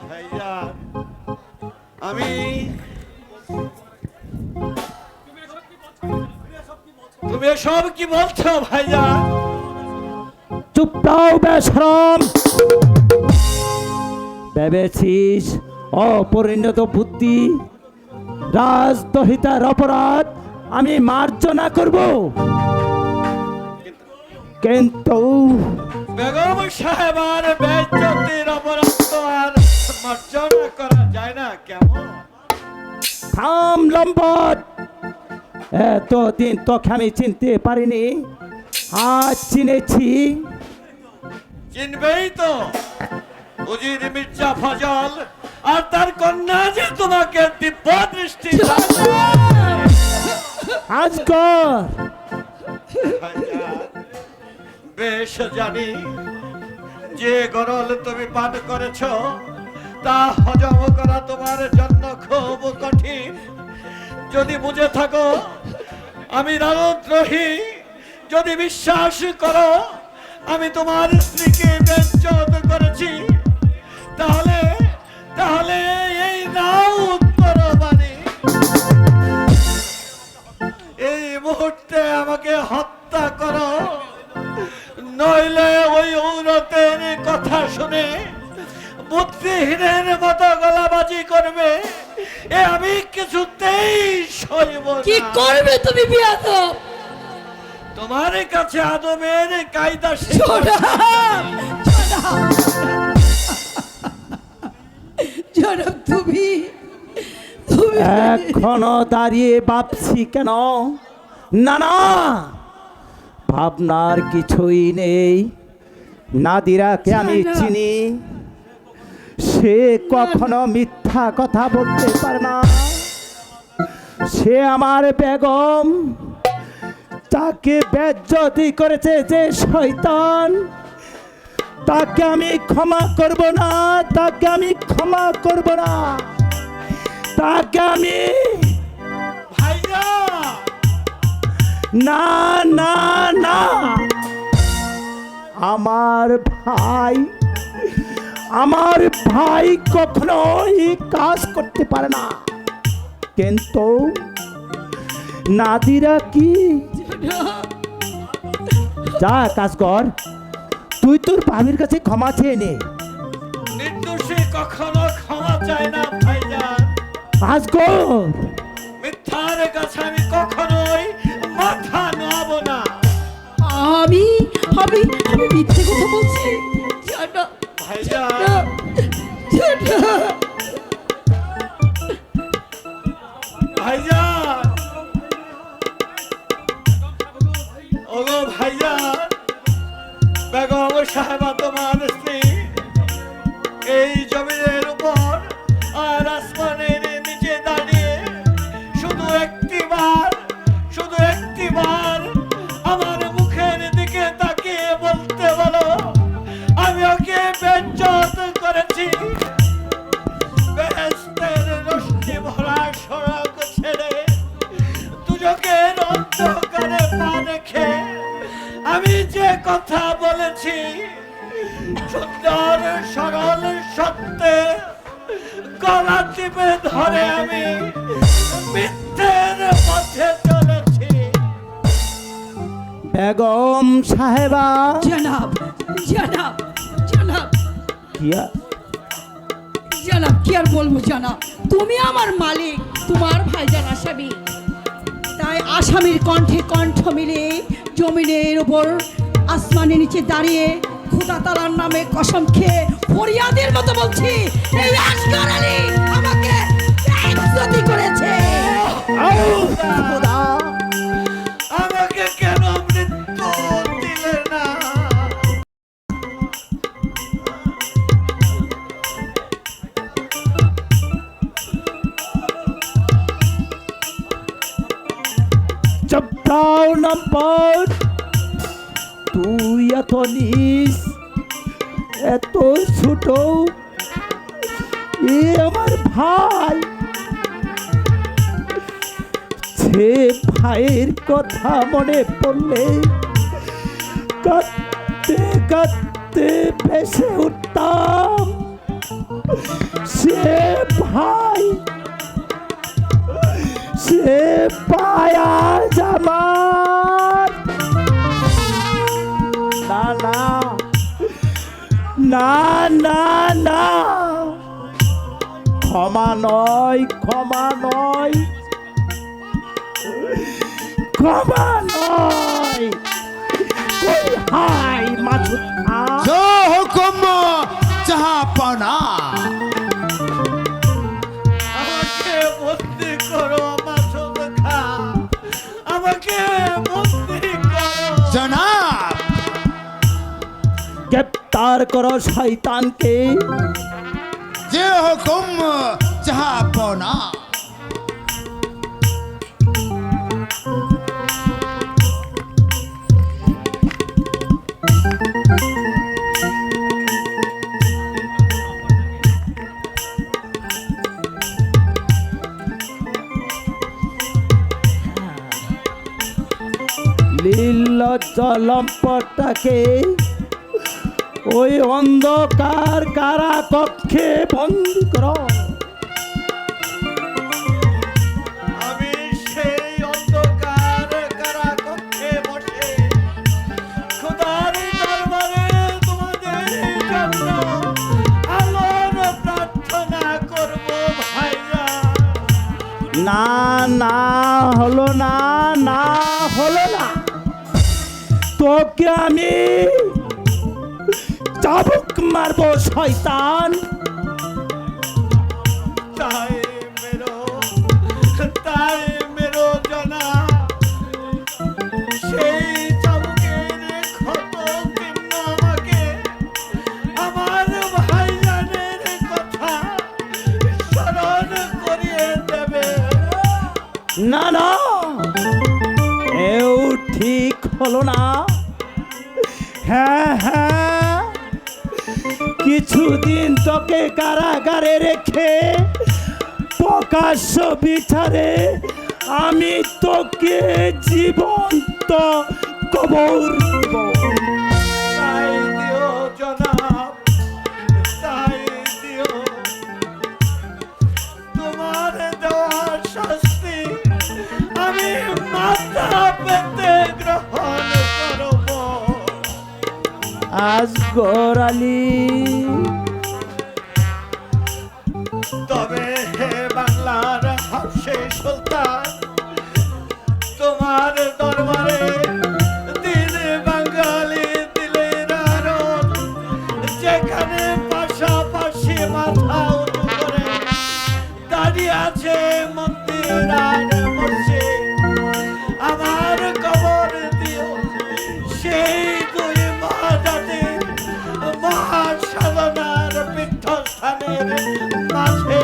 ভাইজান, আমি তুমি এসব কি বলছো ভাইজান? চুপ দাও বেশরম। ভেবেছিস অপরিণত বুদ্ধি, রাজদহিতার অপরাধ আমি মার্জনা করব? কিন্তু বেগম সাহেবার বেজ্জতির অপরাধ তো আর মার্জনা করা যায় না। কেমন? থাম লম্বট, এতদিন তোকে আমি চিনতে পারিনি, আজ চিনেছি। চিনবেই তো, উজির মির্জা ফজল আর তার কন্যা যে তোমাকে দিব্য দৃষ্টি আজকর বেশ জানি যে গরল তুমি পান করেছ তা হজম করা তোমার জন্য খুব কঠিন। যদি বুঝে থাকো আমি রাজদ্রোহী, যদি বিশ্বাস করো আমি তোমার স্ত্রীকে বেজ্জত করেছি, তাহলে তাহলে এই নাও উত্তর বাণী। এই মুহূর্তে আমাকে হত্যা করো, নইলে ওই ঔরতের কথা শুনে বুদ্ধিহীনের মতো গলাবাজি করবে, এ আমি কিছুতেই সইব না। কি করবে তুমি বিয়াদব? তোমার কাছে আদমের কায়দা জনাব, তুমি এখনো দাঁড়িয়ে ভাবছি কেন? না না, ভাবনার কিছুই নেই। নাদিরাকে আমি চিনি, সে কখনো মিথ্যা কথা বলতে পারে না। সে আমার বেগম, তাকে বেজ্জতি করেছে যে শয়তান, তাকে আমি ক্ষমা করব না, তাকে আমি ক্ষমা করব না। তাকে আমি ভাইজান না না না আমার ভাই কখনোই কাজ করতে পারে না, কিন্তু নাদিরা কি যা কাজ কর, তুই তোর ভাবির কাছে ক্ষমা চেয়ে নে। নির্দোষী কখনো ক্ষমা চায় না ভাইজান। কাজ কর। মিথ্যার কাছে আমি কখনোই মাথা নোয়াবো না। আমি আমি আমি মিথ্যে কথা বলছি জানা ভাইজান জানা ভাইজান ওগো ভাইজান, বেগম সাহেবা তোমার স্ত্রী এই জমিনের উপর আর আসমানের নিচে দাঁড়িয়ে শুধু একটিবার আমার মুখের দিকে তাকিয়ে বলতে বলো, আমি ওকে বেজ্জত করেছি। বেহেশতের রশ্মি ভরা সড়ক ছেড়ে দুজকের অন্ধকারে পা রেখে আমি যে কথা বলেছি, সুন্দর সরল সত্যে গলা টিপে ধরে আমি মিথ্যের পথে চলেছি। বেগম সাহেবা জনাব জনাব জনাব কিয়া জনাব কি আর বলবো জনাব, তুমি আমার মালিক, তোমার ভাইজান আসামি, তাই আসামির কণ্ঠে কণ্ঠ মিলে জমিনের উপর আসমানের নিচে দাঁড়িয়ে খোদা তাআলার নামে কসম খেয়ে ফরিয়াদের মতো বলছি, এই আসগর আলী আমাকে বেইজ্জতি করেছে। খোদা, আমাকে কেন মৃত্যু দিলে না? চপ্পাও নম্বর, তুই এত নিস, এত ছোট, এ আমার ভাই, সে ভাইয়ের কথা মনে পড়লে কাঁদতে কাঁদতে ভেসে উঠতাম। সে ভাই, সে পায়া জামার না না না না না, ক্ষমা নয়, ক্ষমা নয়, ক্ষমা নয়। কই হাই মাছুদ খা, जो हुकुम জাহাপনা। আমাকে বন্দি করো মাসুদ খা, আমাকে বন্দি করো। জনাব গ্রেপ্তার করো শয়তানকে। যে হুকুম জাহাপনা। লীলজ্জ লম্পটটাকে ওই অন্ধকার কারা কক্ষে বন্দি করো। আমি সেই অন্ধকার কারাকক্ষে বসে খোদার দরবারে তোমাদের জন্য আলোর প্রার্থনা করব ভাইয়া। না না হলো না, না হলো না, তোকে আমি চাবুক মারবো শয়তান। তাই মেরো জনা, সেই চাবুকের ক্ষত চিহ্ন আমাকে আমার ভাইজানের কথা স্মরণ করিয়ে দেবে। না না, এও ঠিক হলো না। হ্যাঁ হ্যাঁ, কিছুদিন তোকে কারাগারে রেখে প্রকাশ্য বিচারে আমি তোকে জীবন্ত কবর দিব। তাই দিও জনাব, তাই দিও। তোমার দেওয়া শাস্তি আমি মাথা পেতে গ্রহণ করব। আসগর আলী, তবে হে বাংলার হাফসে সুলতান, তোমার দরবারে দিন বাঙালি দিলের আরণ, যেখানে পাশাপাশি মাথা উঁচু করে দাঁড়িয়ে আছে মন্দির আর মসজিদ, আমার কবর দিও সেই দুই মহাজাতির মহাসাধনার পীঠস্থানের মাঝে।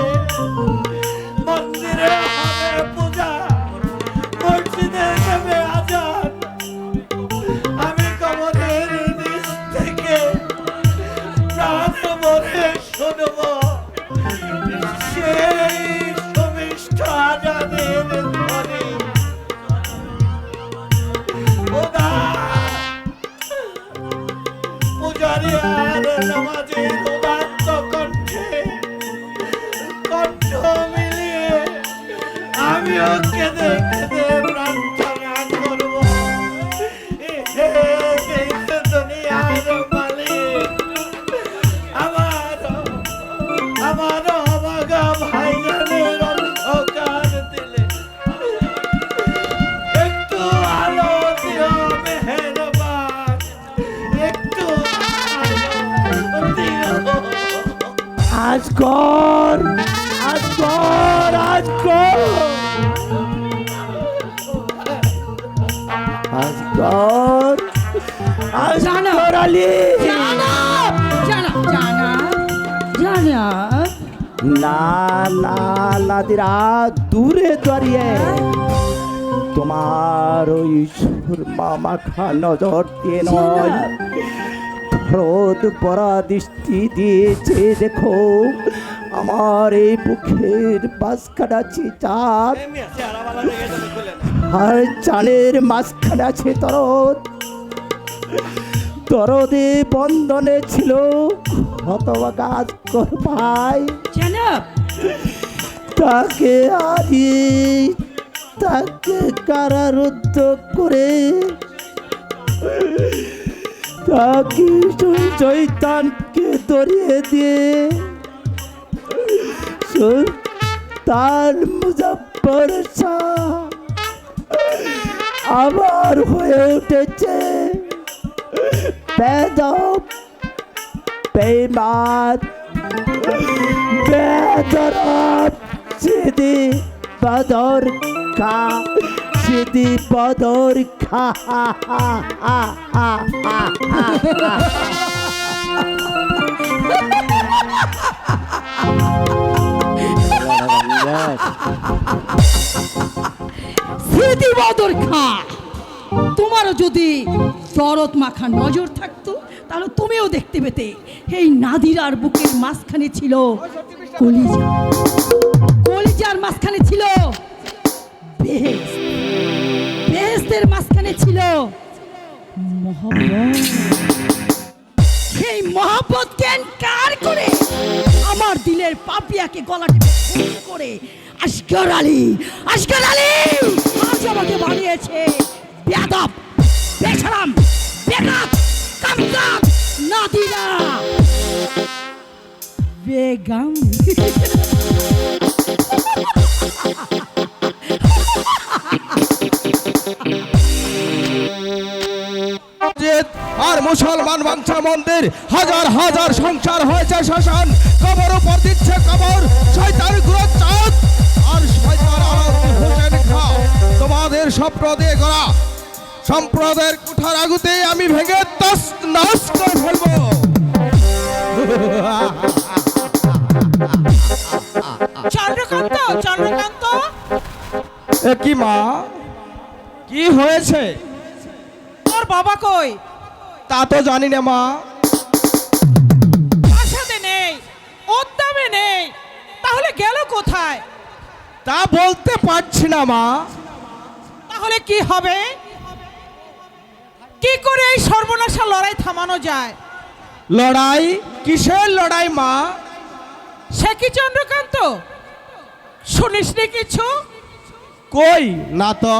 মন্দিরে হবে পূজা, মসজিদে হবে আজান, আমি কবরের নিচ থেকে প্রাণ ভরে শুনব সেই সুমিষ্ট আজানের ধ্বনি। খোদা, পূজারি আর নামাজের উদাত্ত কণ্ঠে কণ্ঠ মিলিয়ে আমিও কেঁদে কেঁদে প্রার্থনা করব, হে দুনিয়ার মালিক, আমার অবাগা ভাইজানের অন্ধকার দিলে একটু আলো দিও মেহেরবান, একটু আলো দিও। আসগর, আসগর, আসগর, আসগর, আসগর আলী। জানাব, জানাব, জানাব, জানাব। না না নাদিরা, দূরে দাঁড়িয়ে তোমার ওই সুরমা মাখা নজর দিয়ে নয়, রোদ পরা দৃষ্টি দিয়েছে দেখো আমার এই বুকের মাঝখানে আছে চাঁদ, আর চাঁদের মাঝখানে আছে দরদ। দরদে বন্ধনে ছিল হতভাগা আসগর ভাই, জানাব, তাকে হারিয়ে তাকে কারারুদ্ধ করে তাকে শয়তানকে ধরিয়ে দিয়ে সুলতান মুজাফফর শাহ আবার হয়ে উঠেছে বেদব, বেঈমান, বেদরদ, সিদি বদর খা, সিদি বদর খা। স্মৃতি বদর খা, তোমারও যদি দরদ মাখা নজর থাকতো তাহলে তুমিও দেখতে পেতে এই নাদিরার বুকের মাঝখানে ছিল কলিজা, কলিজার মাঝখানে ছিল বেহেশত, বেহেশতের মাঝখানে ছিল মহব্বত। সেই মহব্বত কার করে আমার দিলের পাপিয়াকে গলা টিপে খুন করে আসগর আলী, আসগর আলী আজ আমাকে বানিয়েছে বেয়াদব, বেশরম, বেগাত, কামজাত, নাদিরা, বেগম। আর মুসলমান বাঞ্ছা মন্দির, হাজার হাজার সংসার হয়েছে শ্মশান, কবর উপর দিচ্ছে কবর শয়তান গুলো চাঁদ আর শয়তান আলাউদ্দিন হোসেন খাঁ। তোমাদের স্বপ্ন দিয়ে গড়া সম্প্রদায়ের কুঠার আগুতে আমি ভেঙে তস নস করে ফেলবো। চন্দ্রকান্ত, চন্দ্রকান্ত, এ কি মা, কি হয়েছে? তোর বাবা কই? তা তো জানি না মা। বাসাতে নেই, উদ্যামে নেই, তাহলে গেল কোথায়? তা বলতে পারছি না মা। তাহলে কি হবে? কি করে এই সর্বনাশা লড়াই থামানো যায়? লড়াই? কিসের লড়াই মা? সে কি চন্দ্রকান্ত, শুনিসনি কিছু? কই না তো।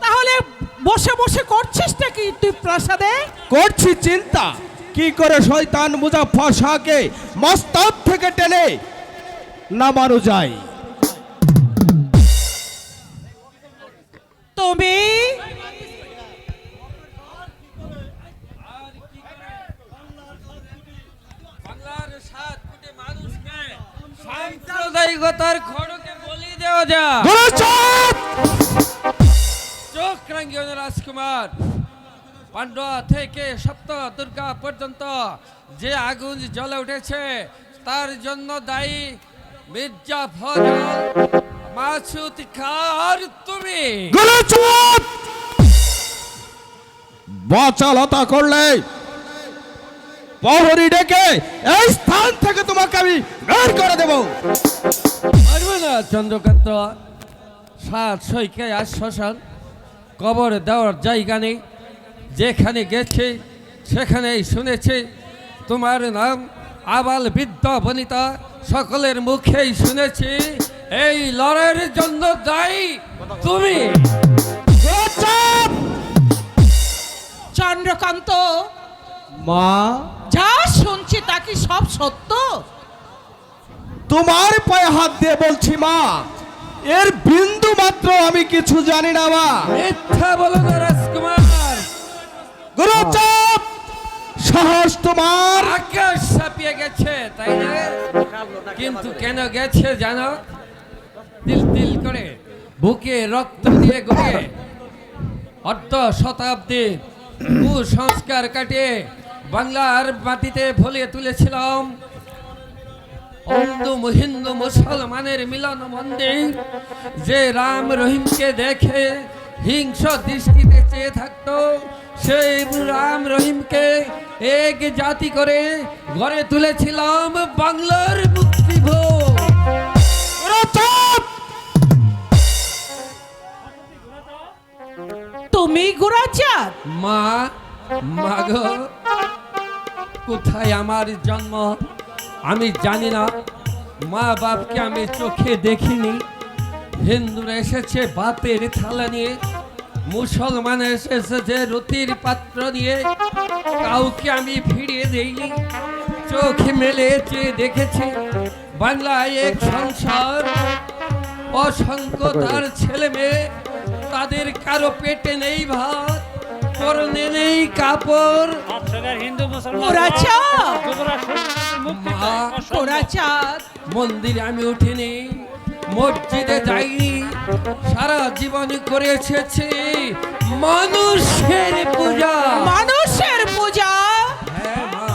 তাহলে বসে বসে করছিস নাকি তুই প্রাসাদে? করছি চিন্তা, কি করে শয়তান মুজাফফর শাহকে মস্তক থেকে টেনে নামানো যায়। তুমি বাংলার 7 কোটি মানুষকে সাম্প্রদায়িকতার খড়কে বলি দেওয়া যায়। চোখ রাঙ্গিয়ে রাজকুমার, পান্ডুয়া থেকে সপ্ত দুর্গা পর্যন্ত যে আগুন জ্বলে উঠেছে তার জন্য দায়ী মির্জা ফজল, মাসুদ খান তুমি। বাচালতা করলে প্রহরী ডেকে এই স্থান থেকে তোমাকে আমি বের করে দেব। পারবে না চন্দ্রকান্ত, 7 সৈকে আর শ্মশান, কবর দেওয়ার জায়গা নেই। যেখানে গেছে সেখানেই শুনেছে তোমার নাম, আবাল বৃদ্ধ বনিতা সকলের মুখেই শুনেছি এই লড়াইয়ের জন্য দায়ী তুমি। চন্দ্রকান্ত, মা, যা শুনছি তা কি সব সত্য? তোমার পায়ে হাত দিয়ে বলছি মা, এর বিন্দু মাত্র আমি কিছু জানি না মা। মিথ্যা বলো না রাজকুমার। গুরুচাপ, সাহস তোমার। আকাশ ছাপিয়ে গেছে তাই না? কিন্তু কেন গেছে জানো? তিল তিল করে বুকে রক্ত দিয়ে গড়িয়ে অর্ধ শতাব্দীর কুসংস্কার কাটিয়ে বাংলার মাটিতে ফলিয়ে তুলেছিলাম হিন্দু হিন্দু মুসলমানের মিলন মন্দির। যে রাম রহিমকে দেখে হিংস দৃষ্টিতে চেয়ে থাকতো, সেই রাম রহিমকে এক জাতি করে গড়ে তুলেছিলাম বাংলার মুক্তিভোগ। তুমি গুরাচাঁদ? মা, মাগো, কোথায় আমার জন্ম আমি জানি না, মা বাপকে আমি চোখে দেখিনি। হিন্দুরা এসেছে বাতের থালা নিয়ে, মুসলমান এসেছে যে রুটির পাত্র নিয়ে, কাউকে আমি ফিরিয়ে দেইনি। চোখে মেলে চেয়ে দেখেছি বাংলায় এক সংসার, অসংখ্য তার ছেলে মেয়ে, তাদের কারো পেটে নেই ভাত, পরনে নেই কাপড়। মন্দিরে আমি উঠিনি, মসজিদে যাইনি, সারা জীবন করে এসেছি মানুষের পূজা। মানুষের পূজা? হ্যাঁ মা,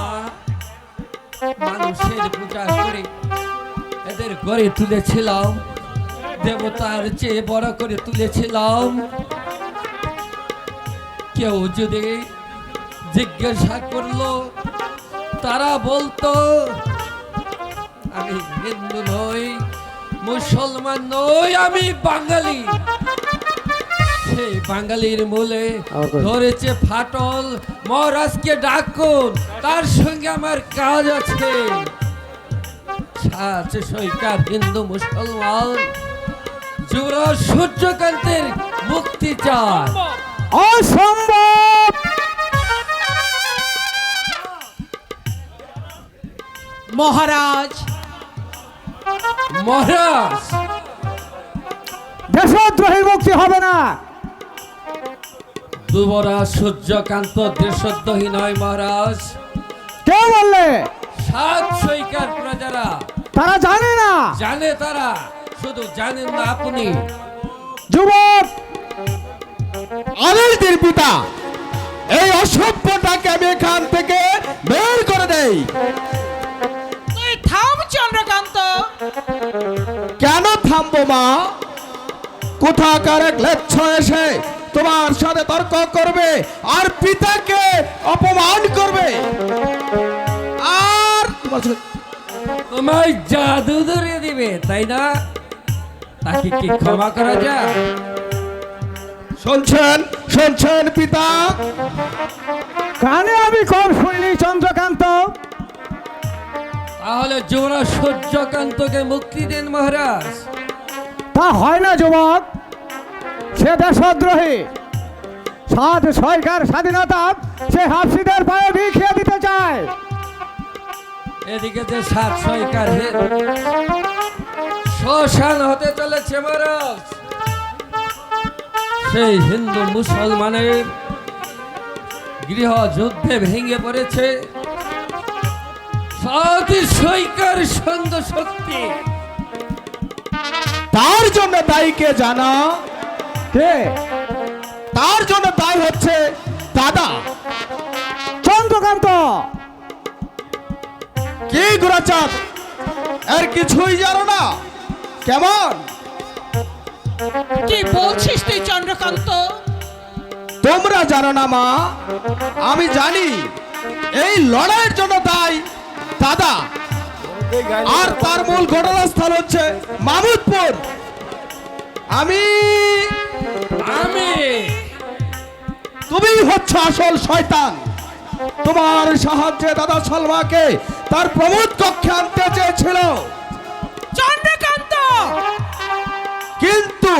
মানুষের পূজা করে এদের গড়ে তুলেছিলাম, দেবতার চেয়ে বড় করে তুলেছিলাম। কেউ যদি জিজ্ঞাসা করলো, তারা বলতো আমি হিন্দু নই, মুসলমান নই, আমি বাঙালি। সেই বাঙালির মূলে ধরেছে ফাটল। মহারাজকে ডাকুন, তার সঙ্গে আমার কাজ আছে। আছে সৈকার হিন্দু মুসলমান, যুবরাজ সূর্যকান্তের মুক্তি চায়। অসম্ভব! মহারাজ, মহারাজ, দেশদ্রোহীর মুক্তি হবে না। যুবরাজ সূর্যকান্ত দেশদ্রোহী নয় মহারাজ। কে বললে? 7 সৈকার প্রজারা তারা জানে না। জানে, তারা শুধু জানেন না আপনি। যুবক, আদিলদের পিতা, এই অসভ্যটাকে আমি এখান থেকে বের করে দেই। তুই থাম চন্দ্রকান্ত। কেন থামবো মা? কোথাকার এক লেচ্ছ এসে তোমার সাথে তর্ক করবে আর পিতাকে অপমান করবে, আর তোমার সাথে তোমায় জাদু ধরিয়ে দিবে তাই না? তাকে কি ক্ষমা করা যায়? শুনছেন শুনছেন পিতা, কানে আমি কম শুনিনি চন্দ্রকান্ত। তাহলে যুবরাজ সূর্যকান্তকে মুক্তি দিন মহারাজ। তা হয় না যুবক, সে দেশদ্রোহী। সাত সরকার স্বাধীনতা সে হাফসিদের পায়ে ভিখিয়ে দিতে চায়। এদিকে যে সাত সরকার শ্মশান হতে চলেছে মহারাজ, সেই হিন্দু মুসলমানের গৃহ যুদ্ধে ভেঙে পড়েছে সাত সরকার সঙ্গ শক্তি। তার জন্য দায়ী কে জানা? কে? তার জন্য দায়ী হচ্ছে দাদা চন্দ্রকান্ত। কি গুরাচাঁদ, এর কিছুই জানো না? কেমন কি বলছিস তুই চন্দ্রকান্ত? তোমরা জানো না মা? আমি জানি এই লড়াইয়ের জন্য দায়ী দাদা, আর তার মূল ঘটনাস্থল হচ্ছে মামুদপুর। আমি তুমি হচ্ছ আসল শয়তান। তোমার সাহায্যে দাদা সলমাকে তার প্রমোদ কক্ষে আনতে চেয়েছিল, চন্দ্রকান্ত কিন্তু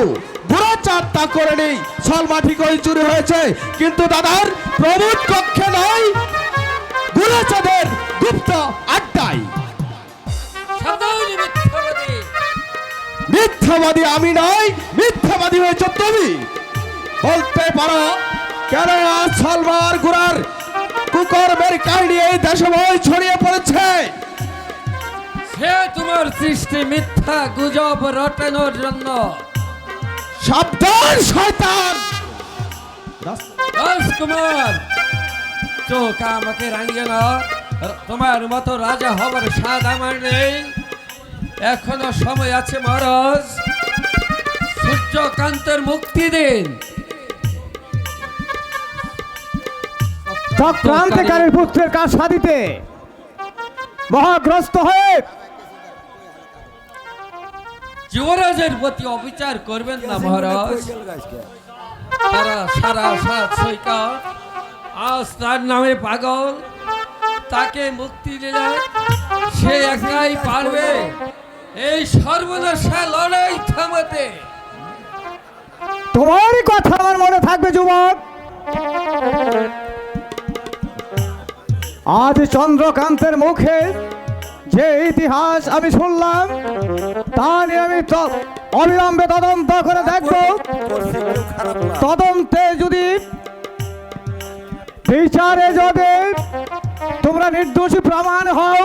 বুড়াচাঁদ তা করেনি। সলমা ঠিকই চুরি হয়েছে, কিন্তু দাদার প্রমোদ কক্ষে নয়, বুড়াচাঁদের গুপ্ত আড্ডায়। সাবধান মিথ্যাবাদী! মিথ্যাবাদী আমি নয়, মিথ্যাবাদী হয়েছ তুমি। বলতে পারো কেন আজ সলমার গুড়ার কুকর্মের কাহিনী এই দেশময় ছড়িয়ে পড়েছে? সে তোমার সৃষ্টি মিথ্যা গুজব রটানোর জন্য। সাবধান শয়তান! রাজকুমার, চোখ আমাকে রাঙিয়ে না। তোমার মতো রাজা হবার স্বাদ আমার নেই। এখনো সময় আছে মহারাজ, সূর্যকান্তের মুক্তি দিন। চক্রান্তিকারীর পুত্রের কাজ সাধিতে মহাগ্রস্ত হয়ে যুবরাজের প্রতি অবিচার করবেন না মহারাজ। তারা সারা সাত সৈকত আজ তার নামে পাগল। তাকে মুক্তি দিলে সে একাই পারবে এই সর্বনাশা লড়াই থামাতে। তোমারই কথা আমার মনে থাকবে যুবক। আজ চন্দ্রকান্তের মুখে যে ইতিহাস আমি শুনলাম, তা নিয়ে আমি অবিলম্বে তদন্ত করে দেখব। তদন্তে যদি বিচারে যদি তোমরা নির্দোষী প্রমাণ হও,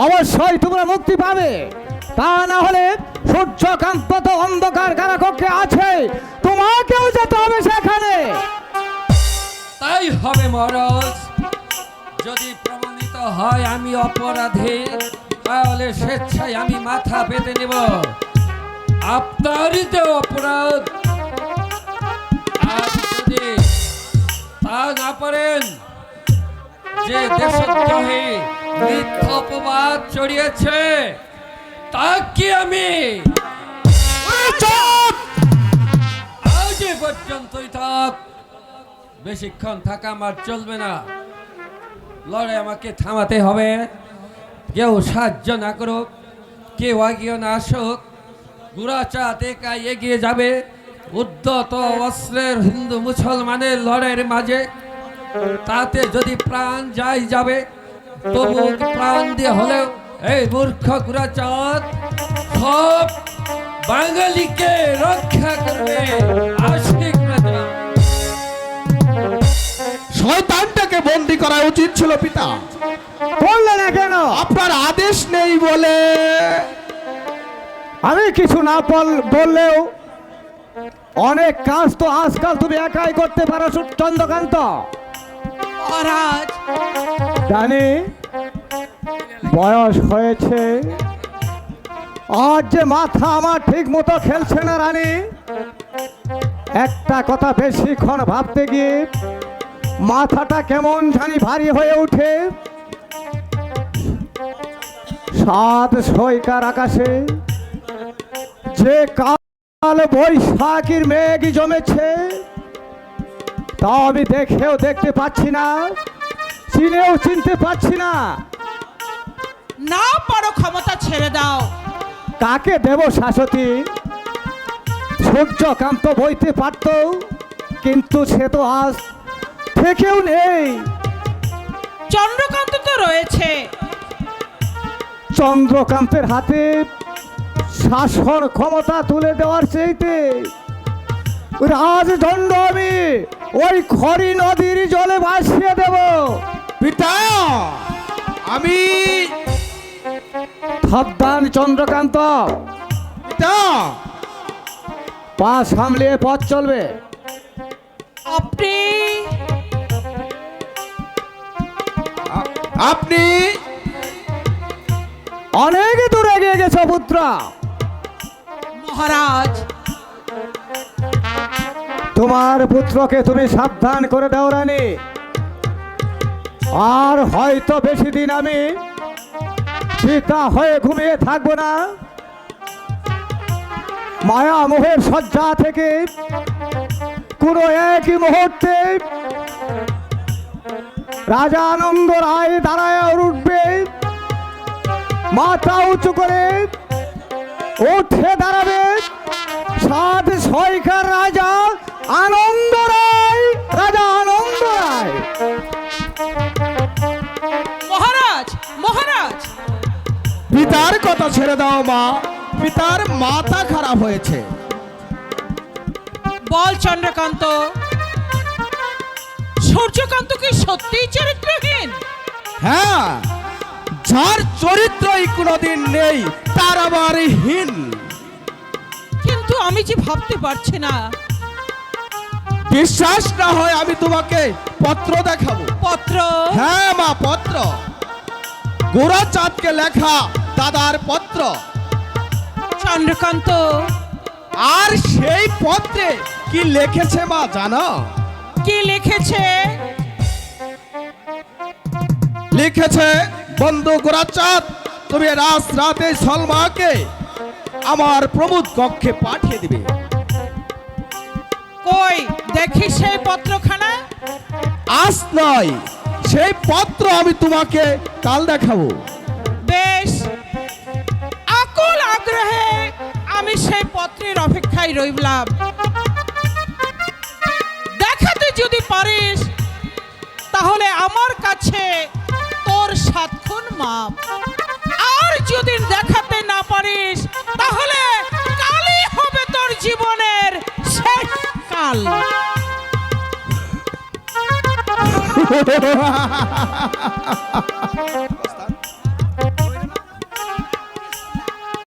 অবশ্যই তোমরা মুক্তি পাবে। তা না হলে সূর্যকান্ত তো অন্ধকার কারাকক্ষে আছে, তোমাকেও যেতে হবে সেখানে। তাই হবে মহারাজ। যদি প্রমাণিত হয় আমি অপরাধী, তাহলে স্বেচ্ছায় আমি মাথা পেতে নেব। আপনারই তো অপরাধ। আর যদি তা না পারেন, যে দেশদ্রোহী মিথ্যা অপবাদ ছড়িয়েছে তাকে আমি আজ এ পর্যন্তই থাক। বেশিক্ষণ থাকা আমার চলবে না। লড়াই আমাকে থামাতে হবে। কেউ সাহায্য না করুক, কেউ এগিয়ে না আসুক। গুড়াচাঁদ একা এগিয়ে যাবে উদ্ধত অস্ত্রের হিন্দু মুসলমানের লড়াইয়ের মাঝে। তাতে যদি প্রাণ যাবে, তবু প্রাণ দিয়ে হলেও এই মূর্খ গুড়াচাঁদ সব বাঙালিকে রক্ষা করবে। আশিক রাজা, শয়তানটাকে বন্দি করা উচিত ছিল পিতা। বললে না কেন? আপনার আদেশ নেই বলে। আমি কিছু না বললেও অনেক কাজ তো আজকাল তুমি একাই করতে পারো চন্দ্রকান্ত। মহারাজ জানি বয়স হয়েছে, আজ যে মাথা আমার ঠিক মতো খেলছে না রানী। একটা কথা বেশিক্ষণ ভাবতে গিয়ে মাথাটা কেমন জানি ভারী হয়ে ওঠে। সাত সৈকার আকাশে যে কাল বৈশাখীর মেঘ জমেছে তা আমি দেখেও দেখতে পাচ্ছি না, চিনেও চিনতে পাচ্ছি না। না পারো ক্ষমতা ছেড়ে দাও। কাকে দেব শাশ্বতী? সূর্যকান্ত বইতে পারত, কিন্তু সে তো আজ থেকেও নেই। চন্দ্রকান্ত তো রয়েছে। চন্দ্রকান্তের হাতে শাসন ক্ষমতা তুলে দেওয়ার চাইতে রাজদণ্ড আমি ওই খড়ি নদীর জলে ভাসিয়ে দেব। পিতা আমি সাবধান চন্দ্রকান্ত, পিতা পা সামলিয়ে পথ চলবে। আপনি আপনি অনেক দূর এগিয়ে গেছে পুত্র। মহারাজ, তোমার পুত্রকে তুমি সাবধান করে দাও রানী। আর হয়তো বেশি দিন আমি পিতা হয়ে ঘুমিয়ে থাকবো না। মায়া মোহের শয্যা থেকে কোনো একই মুহূর্তে রাজা আনন্দ রায় দাঁড়ায় উঠবে, মাথা উঁচু করে উঠে দাঁড়াবে সাত সৈকার রাজা আনন্দ রায়, রাজা আনন্দ রায়। মহারাজ, মহারাজ, পিতার কথা ছেড়ে দাও মা, পিতার মাথা খারাপ হয়েছে। বল চন্দ্রকান্ত, সূর্যকান্ত কি সত্যিই চরিত্রহীন? হ্যাঁ, যার চরিত্রই কোনোদিন নেই তার আবার হীন। কিন্তু আমি যে ভাবতে পারছি না। বিশ্বাস না হয় আমি তোমাকে পত্র দেখাবো। পত্র? হ্যাঁ মা, পত্র। গোরাচাঁদকে লেখা দাদার পত্র। চন্দ্রকান্ত, আর সেই পত্রে কি লিখেছে মা জানো? কি লিখেছে? লিখেছে, বন্ধু গোরাচাঁদ, তুমি রাতে সলমাকে আমার প্রমোদ কক্ষে পাঠিয়ে দিবে। কই দেখি সেই পত্রখানা। আজ নয়, সেই পত্র আমি তোমাকে কাল দেখাবো। বেশ, আকুল আগ্রহে আমি সেই পত্রের অপেক্ষায় রইলাম। দেখাতে যদি পারিস তাহলে আমার কাছে তোর 7 খুন মাপ, আর যদি দেখাতে না পারিস তাহলে কালই হবে তোর জীবনের শেষ কাল।